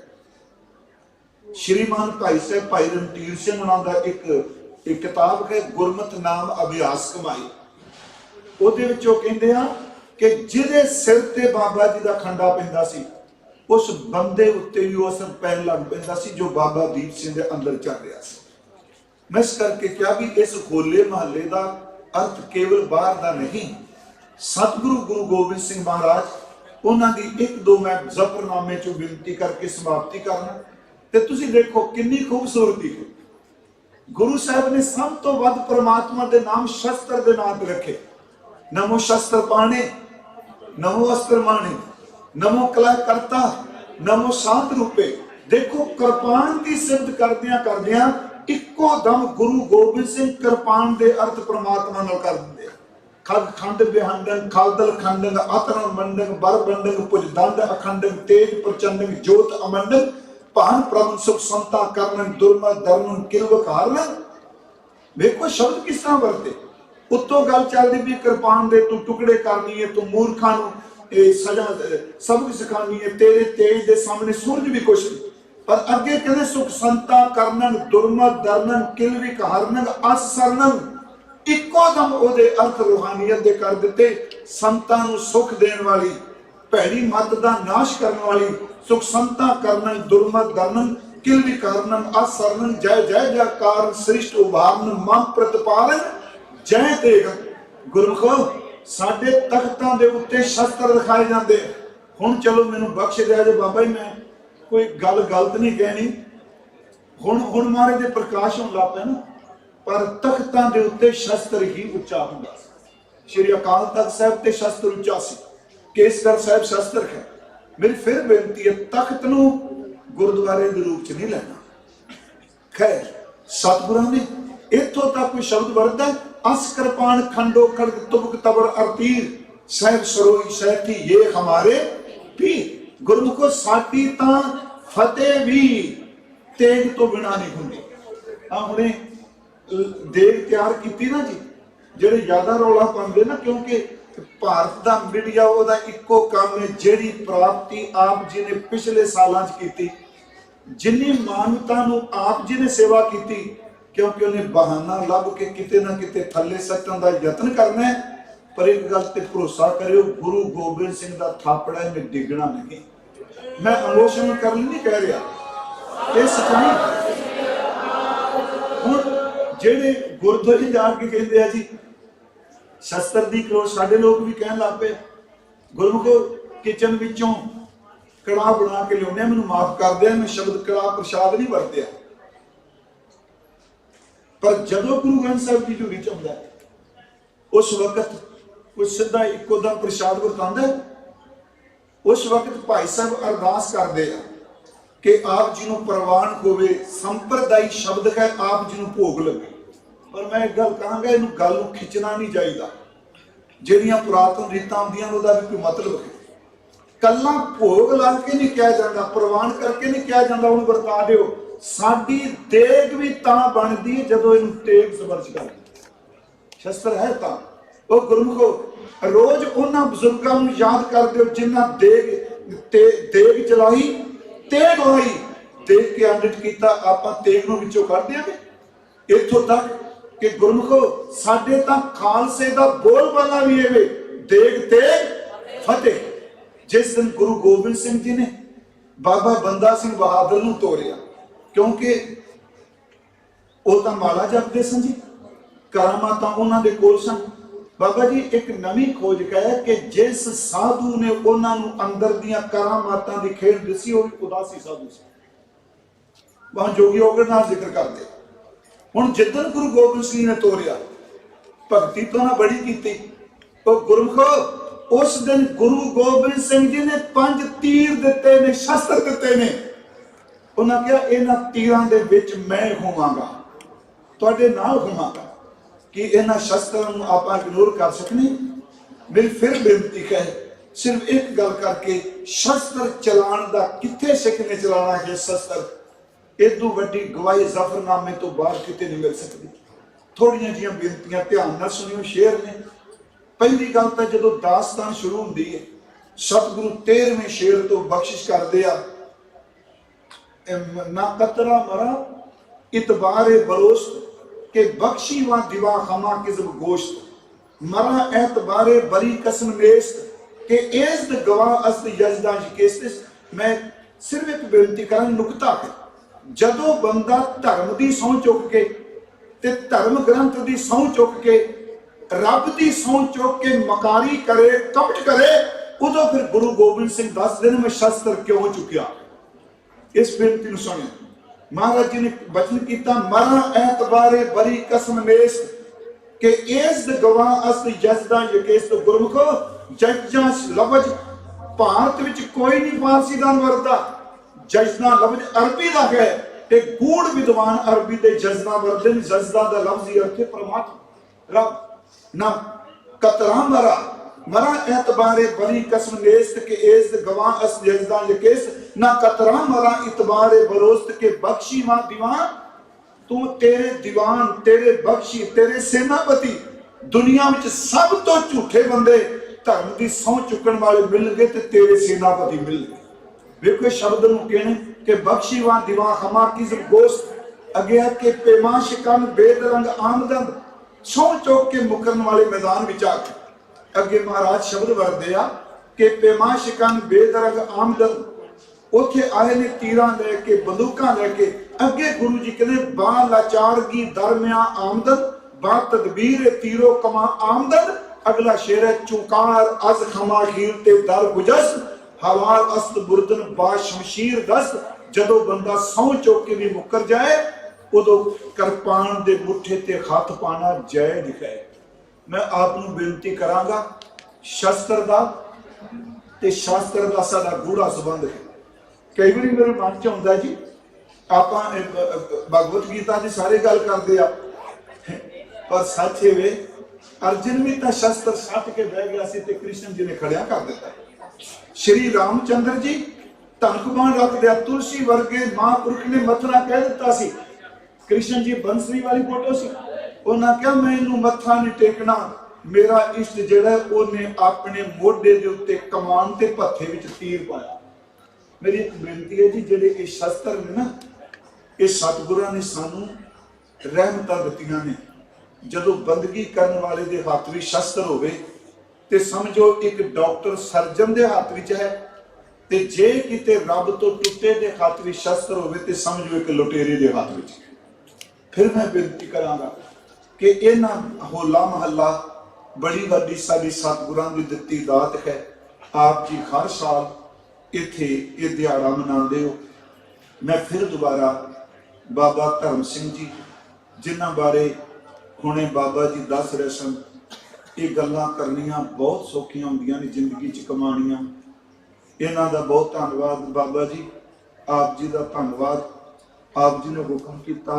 श्रीमान भाई साहब भाई रणधीर सिंह उन्होंने का एक किताब है गुरमत नाम अभ्यास कमाई। ਉਹਦੇ ਵਿੱਚ ਉਹ ਕਹਿੰਦੇ ਆ ਕਿ ਜਿਹਦੇ ਸਿਰ ਤੇ ਬਾਬਾ ਜੀ ਦਾ ਖੰਡਾ ਪੈਂਦਾ ਸੀ ਉਸ ਬੰਦੇ ਉੱਤੇ ਵੀ ਉਹ ਅਸਰ ਪੈਣ ਲੱਗ ਪੈਂਦਾ ਸੀ ਜੋ ਬਾਬਾ ਦੀਪ ਸਿੰਘ ਦੇ ਅੰਦਰ ਚੱਲ ਰਿਹਾ ਸੀ। ਮੈਂ ਇਸ ਕਰਕੇ ਕਿਹਾ ਵੀ ਇਸ ਹੋਲੇ ਮਹੱਲੇ ਦਾ ਅਰਥ ਕੇਵਲ ਬਾਹਰ ਦਾ ਨਹੀਂ। ਸਤਿਗੁਰੂ ਗੁਰੂ ਗੋਬਿੰਦ ਸਿੰਘ ਮਹਾਰਾਜ ਉਹਨਾਂ ਦੀ ਇੱਕ ਦੋ ਮੈਂ ਜ਼ਫਰਨਾਮੇ ਚੋਂ ਬੇਨਤੀ ਕਰਕੇ ਸਮਾਪਤੀ ਕਰਨਾ ਤੇ ਤੁਸੀਂ ਦੇਖੋ ਕਿੰਨੀ ਖੂਬਸੂਰਤੀ ਹੈ। ਗੁਰੂ ਸਾਹਿਬ ਨੇ ਸਭ ਤੋਂ ਵੱਧ ਪ੍ਰਮਾਤਮਾ ਦੇ ਨਾਮ ਸ਼ਸਤਰ ਦੇ ਨਾਮ ਤੇ ਰੱਖੇ। नमो शस्त्र पाणे, नमो अस्त्र माणे, नमो कला करता, नमो शांत रूपे। देखो कृपान की सिद्ध करदियां करदियां इक्को दम गुरु गोबिंद सिंह कृपान दे अर्थ परमात्मा नाल कर दिंदे। खग खंड बिहंडन खलदल खंडन अतरण मंडन बर बंडन पुज दंड अखंडन तेज प्रचंडन ज्योत अमंडन भान प्रभु सुख संता करन दुर्मत धर्म किलवक हारन। देखो शब्द किस तरह वरते। उत्तों गल चलती भी कृपान दे तू टुकड़े करनी है, तू मूर्खा सजा सबक सिखानी है, तेरे तेज दे सामने सूरज भी कुछ नहीं। पर अगे कहते सुख संता करनन दुर्मत दरनन किलविक हरनन अस सरनन। इको दम ओदे अर्थ रूहानियत दे कर दिते। संतां नूं सुख देण वाली, भैड़ी मत दा नाश करने वाली, सुख संता करनन दुर्मत दरनन किलविक हरनन अस सरनन। जय जय जयकार सृष्ट उभारन मन प्रतिपालन जय तेग। गुरमुखो साडे तख्तां दे उत्ते शस्त्र दिखाए जाते। हुण चलो मैनूं बख्श दिया जे बाबा जी, मैं कोई गल गलत नहीं कहनी। ਹੁਣ महाराज ਦੇ ਪ੍ਰਕਾਸ਼ ਹੋਣ ਲੱਗ ਪਿਆ ਨਾ, ਪਰ ਤਖਤਾਂ ਦੇ ਉੱਤੇ ਸ਼ਸਤਰ ਹੀ ਉੱਚਾ ਹੁੰਦਾ ਸੀ। ਸ਼੍ਰੀ ਅਕਾਲ ਤਖਤ ਸਾਹਿਬ ਤੇ ਸ਼ਸਤਰ ਉੱਚਾ ਸੀ, ਕੇਸਗੜ੍ਹ ਸਾਹਿਬ ਸ਼ਸਤਰ ਹੈ। ਮੇਰੀ ਫਿਰ ਬੇਨਤੀ ਹੈ, ਤਖਤ ਨੂੰ ਗੁਰਦੁਆਰੇ ਦੇ ਰੂਪ ਚ ਨਹੀਂ ਲੈਣਾ। ਖੈਰ, ਸਤਿਗੁਰਾਂ ਨੇ ਇੱਥੋਂ ਤੱਕ ਕੋਈ ਸ਼ਬਦ ਵਰਤਦਾ, ਅਸ ਕਿਰਪਾਨ ਖੰਡੋ ਖੜਗ ਤੁਬਕ ਤਬਰ ਅਰਤੀਰ ਸਾਹਿਬ ਸਰੋਈ ਸਹਿਤੀ ਇਹ ਹਮਾਰੇ ਪੀਰ। ਗੁਰਮੁਖੋ ਸਾਡੀ ਤਾਂ ਫਤਿਹ ਵੀ ਤੇਗ ਤੋਂ ਬਿਨਾ ਨਹੀਂ ਹੁੰਦੀ। ਆ ਹੁਣੇ ਦੇਗ ਤਿਆਰ ਕੀਤੀ ਨਾ ਜੀ, ਜਿਹੜੇ ਜ਼ਿਆਦਾ ਰੌਲਾ ਪਾਉਂਦੇ ਨਾ, ਕਿਉਂਕਿ ਭਾਰਤ ਦਾ ਮੀਡੀਆ ਉਹਦਾ ਇੱਕੋ ਕੰਮ ਹੈ, ਜਿਹੜੀ ਪ੍ਰਾਪਤੀ ਆਪ ਜੀ ਨੇ ਪਿਛਲੇ ਸਾਲਾਂ 'ਚ ਕੀਤੀ, ਜਿੰਨੀ ਮਾਨਵਤਾ ਨੂੰ ਆਪ ਜੀ ਨੇ ਸੇਵਾ ਕੀਤੀ, ਕਿਉਂਕਿ ਉਹਨੇ ਬਹਾਨਾ ਲੱਭ ਕੇ ਕਿਤੇ ਨਾ ਕਿਤੇ ਥੱਲੇ ਸੱਟਣ ਦਾ ਯਤਨ ਕਰਨਾ ਹੈ। ਪਰ ਇੱਕ ਗੱਲ ਤੇ ਭਰੋਸਾ ਕਰਿਓ, ਗੁਰੂ ਗੋਬਿੰਦ ਸਿੰਘ ਦਾ ਥਾਪੜਾ ਇਹਨੇ ਡਿੱਗਣਾ ਨਹੀਂ। ਮੈਂ ਇਮੋਸ਼ਨਲ ਕਰਨ ਨਹੀਂ ਕਹਿ ਰਿਹਾ, ਇਹ ਸੱਚਾਈ। ਹੁਣ ਜਿਹੜੇ ਗੁਰਦੁਆਰੇ ਜਾ ਕੇ ਕਹਿੰਦੇ ਆ ਜੀ ਸ਼ਸਤਰ ਦੀ ਕਰੋ, ਸਾਡੇ ਲੋਕ ਵੀ ਕਹਿਣ ਲੱਗ ਪਏ, ਗੁਰਮੁਖੋ ਕਿਚਨ ਵਿੱਚੋਂ ਕੜਾਹ ਬਣਾ ਕੇ ਲਿਆਉਂਦੇ ਆ, ਮੈਨੂੰ ਮਾਫ ਕਰ ਦਿਆ, ਮੈਂ ਸ਼ਬਦ ਕੜਾਹ ਪ੍ਰਸ਼ਾਦ ਨਹੀਂ ਵਰਤਿਆ। ਪਰ ਜਦੋਂ ਗੁਰੂ ਗ੍ਰੰਥ ਸਾਹਿਬ ਦੀ ਝੂਰੀ ਚ ਆਉਂਦਾ, ਉਸ ਵਕਤ ਕੋਈ ਸਿੱਧਾ ਇੱਕੋ ਦਮ ਪ੍ਰਸ਼ਾਦ ਵਰਤਾਉਂਦਾ। ਉਸ ਵਕਤ ਭਾਈ ਸਾਹਿਬ ਅਰਦਾਸ ਕਰਦੇ ਆ ਕਿ ਆਪ ਜੀ ਨੂੰ ਪ੍ਰਵਾਨ ਹੋਵੇ, ਸੰਪਰਦਾਈ ਸ਼ਬਦ ਹੈ, ਆਪ ਜੀ ਨੂੰ ਭੋਗ ਲੱਗੇ। ਪਰ ਮੈਂ ਇੱਕ ਗੱਲ ਕਹਾਂਗਾ, ਇਹਨੂੰ ਗੱਲ ਨੂੰ ਖਿੱਚਣਾ ਨਹੀਂ ਚਾਹੀਦਾ। ਜਿਹੜੀਆਂ ਪੁਰਾਤਨ ਰੀਤਾਂ ਹੁੰਦੀਆਂ ਉਹਦਾ ਵੀ ਕੋਈ ਮਤਲਬ ਹੈ। ਕੱਲਾ ਭੋਗ ਲਾ ਕੇ ਨਹੀਂ ਕਿਹਾ ਜਾਂਦਾ, ਪ੍ਰਵਾਨ ਕਰਕੇ ਨਹੀਂ ਕਿਹਾ ਜਾਂਦਾ ਉਹਨੂੰ ਵਰਤਾ ਦਿਓ। ਸਾਡੀ ਦੇਗ ਵੀ ਤਾਂ ਬਣਦੀ ਜਦੋਂ ਇਹਨੂੰ ਤੇਗ ਸਬਰਸ਼ ਕਰਦੇ। ਸ਼ਸਤਰ ਹੈ ਤਾਂ ਉਹ ਗੁਰਮੁਖੋ ਰੋਜ਼ ਉਹਨਾਂ ਬਜ਼ੁਰਗਾਂ ਨੂੰ ਯਾਦ ਕਰਦੇ ਹੋ ਜਿਨ੍ਹਾਂ ਦੇਗ ਚਲਾਈ, ਤੇਗ ਹੋਈ, ਦੇਖ ਕੇ ਅੰਡਿਤ ਕੀਤਾ। ਆਪਾਂ ਤੇਗ ਨੂੰ ਵਿੱਚੋਂ ਕੱਢ ਦਿਆਂਗੇ। ਇੱਥੋਂ ਤੱਕ ਕਿ ਗੁਰਮੁਖੋ ਸਾਡੇ ਤਾਂ ਖਾਲਸੇ ਦਾ ਬੋਲਬਾਲਾ ਵੀ ਇਹ ਵੇ, ਦੇਗ ਤੇਗ ਫਤਿਹ। ਜਿਸ ਦਿਨ ਗੁਰੂ ਗੋਬਿੰਦ ਸਿੰਘ ਜੀ ਨੇ ਬਾਬਾ ਬੰਦਾ ਸਿੰਘ ਬਹਾਦਰ ਨੂੰ ਤੋਰਿਆ, ਕਿਉਂਕਿ ਉਹ ਤਾਂ ਮਾਲਾ ਜਪਦੇ ਸਨ ਜੀ, ਕਰਾਮਾਤਾਂ ਉਹਨਾਂ ਦੇ ਕੋਲ ਸਨ। ਬਾਬਾ ਜੀ ਇੱਕ ਨਵੀਂ ਖੋਜ ਕਹੇ ਕਿ ਜਿਸ ਸਾਧੂ ਨੇ ਉਹਨਾਂ ਨੂੰ ਅੰਦਰ ਦੀਆਂ ਕਰਾਮਾਤਾਂ ਦੀ ਖੇਡ ਦੱਸੀ, ਉਹ ਉਦਾਸੀ ਸਾਧੂ ਸੀ। ਵਹਾਂ ਜੋਗੀ ਔਗਣ ਨਾਲ ਜ਼ਿਕਰ ਕਰਦੇ। ਹੁਣ ਜਿੱਦਣ ਗੁਰੂ ਗੋਬਿੰਦ ਸਿੰਘ ਨੇ ਤੋਰਿਆ, ਭਗਤੀ ਤੋਂ ਨਾ ਬੜੀ ਕੀਤੀ। ਉਹ ਗੁਰਮੁਖੋ ਉਸ ਦਿਨ ਗੁਰੂ ਗੋਬਿੰਦ ਸਿੰਘ ਜੀ ਨੇ 5 ਤੀਰ ਦਿੱਤੇ ਨੇ, ਸ਼ਸਤਰ ਦਿੱਤੇ ਨੇ। ਉਹਨਾਂ ਕਿਹਾ ਇਹਨਾਂ ਤੀਰਾਂ ਦੇ ਵਿੱਚ ਮੈਂ ਹੋਵਾਂਗਾ, ਤੁਹਾਡੇ ਨਾਲ ਹੋਵਾਂਗਾ। ਕਿ ਇਹਨਾਂ ਸ਼ਸਤਰਾਂ ਨੂੰ ਆਪਾਂ ਇਗਨੋਰ ਕਰ ਸਕਨੇ? ਮੇਰੀ ਫਿਰ ਬੇਨਤੀ ਹੈ, ਸਿਰਫ ਇੱਕ ਗੱਲ ਕਰਕੇ, ਸ਼ਸਤਰ ਚਲਾਉਣ ਦਾ ਕਿੱਥੇ ਸਿੱਖ ਨੇ ਚਲਾਉਣਾ ਹੈ ਸ਼ਸਤਰ? ਇਦੋਂ ਵੱਡੀ ਗਵਾਹੀ ਜ਼ਫਰਨਾਮੇ ਤੋਂ ਬਾਹਰ ਕਿਤੇ ਨਹੀਂ ਮਿਲ ਸਕਦੀ। ਥੋੜੀਆਂ ਜਿਹੀਆਂ ਬੇਨਤੀਆਂ ਧਿਆਨ ਨਾਲ ਸੁਣਿਓ, ਸ਼ੇਰ ਨੇ। ਪਹਿਲੀ ਗੱਲ ਤਾਂ ਜਦੋਂ ਦਾਸਤਾਨ ਸ਼ੁਰੂ ਹੁੰਦੀ ਹੈ, ਸਤਿਗੁਰੂ 13ਵੇਂ ਸ਼ੇਰ ਤੋਂ ਬਖਸ਼ਿਸ਼ ਕਰਦੇ ਆ, ਨਾ ਕਤਰਾ ਮਰਾ ਇਤਬਾਰੇ ਬਰੋਸਤ के बख्शी व दिवा खमा किस्म गोश्त मरा एतबारे बरी कसम नेस्त के एज़द गवाह अस्त यजदा शिकेस्तिस। मैं सिर्फ एक बेनती करा, नुकता है, जदों बंदा धर्म की सौं चुक के ते धर्म ग्रंथ की सौं चुक के रब की सौं चुक के मकारी करे, कपट करे, उदों फिर गुरु गोबिंद सिंह 10 दिन में शस्त्र क्यों चुकिया? इस बेनती को सुनिए। महाराज जी ने वचन किया, मरा एतबारे बरी कसम नेस्त के एज़द गवाह अस्त यजदा यकेस्त। गुरमुखो जज्जा लफज भारत विच कोई नहीं फारसीदान वरदा, जजना लफज अरबी दा है ते गूढ़ विद्वान अरबी ते जजना वरदे। जजदा दा लफ्ज़ी अर्थ है परमात्मा रब। ना कतरा मरा मरा एतबारे बरी कसम नेस्त के एज़द गवाह अस्त यजदा यकेस्त। ना कतरा मरा इतबारे बरोस्त के बख्शी मां दीवान। तू तेरे दीवान, तेरे बख्शी, तेरे सेनापति, दुनिया में सब तो झूठे बंदे धर्म की सौं चुकन वाले मिल गए ते तेरे सेनापति मिल गए। वेखो शब्द नूं कहने कि बख्शी वा दीवान खमा किस्म गोश्त अगे के पेमाश कन बेदरंग आमदन सौं चुक के मुकरन वाले मैदान विच आके अगे महाराज शब्द वरदे आ कि पेमाश कन बेदरंग आमदन। उथे आए ने तीरां लेके, बंदूकां लेके, अगे गुरु जी कहते बा लाचारगी दरमिया आमदन, बा तदबीर तीरो कमा आमदन। अगला शेर है चुकार अज खमा खीर ते दर गुजस, हवाल अस्त बुर्दन बा शमशीर दस्त। जदों बंदा सौं चुक के भी मुकर जाए उदों किरपान दे मुठे ते हथ पाना जायज है। मैं आपनूं बेनती करांगा, शस्त्र दा ते शास्त्र दा साडा गूढ़ा संबंध है। कई बार मेरे मन च आउंदा जी, आपां भगवत गीता की सारे गल करते आ, पर सच वे अर्जुन भी तो शस्त्र सट के बह गया सी ते कृष्ण जी ने खड़िया कर दिता। श्री रामचंद्र जी धनकुमान रख दिया, तुलसी वर्गे महापुरुष ने मथुरा कह दिता सी। कृष्ण जी बंसरी वाली फोटो सी, उन्हें कहा मैं इनू मत्था नहीं टेकना, मेरा इष्ट जिहड़ा उन्हें अपने मोढे दे उत्ते कमान ते भत्थे विच तीर पाया। मेरी एक बेनती है जी, जिहड़े ये शस्त्र ने ना, ये सतगुरां ने सानू रहमतां दित्तियां ने। जदों बंदगी करन वाले दे हत्थ विच शस्त्र होवे ते समझो एक डॉक्टर सर्जन दे हत्थ विच है, ते जे किते रब तो टुटे दे हत्थ विच शस्त्र होवे ते समझो एक लुटेरे दे हत्थ विच। फिर मैं बेनती करांगा कि इन्हां होला महल्ला बड़ी वड्डी साडी सतगुरां दी दित्ती दात है। आप जी हर साल इत्थे ये दिहाड़ा मनाते हो। मैं फिर दोबारा बाबा धर्म सिंह जी जिन्हां बारे हुणे बाबा जी दस रहे सन, ये गल्लां करनियां बहुत सौखियां हुंदियां ने, जिंदगी च कमाणियां। इन्हां दा बहुत धन्नवाद बाबा जी, आप जी दा धन्नवाद। आप जी ने हुक्म किया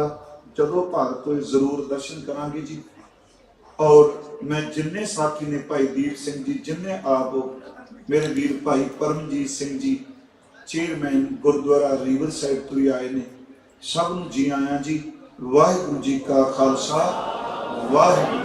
जदों भारत होए जरूर दर्शन करांगे जी। और मैं जिन्ने साथी ने भाई दीप सिंह जी, जिन्ने आप मेरे वीर भाई Paramjit Singh ji chairman gurdwara river side तो ही आए ने, सब नूं जी आया जी। वाहिगुरू जी का खालसा, वाहिगुरू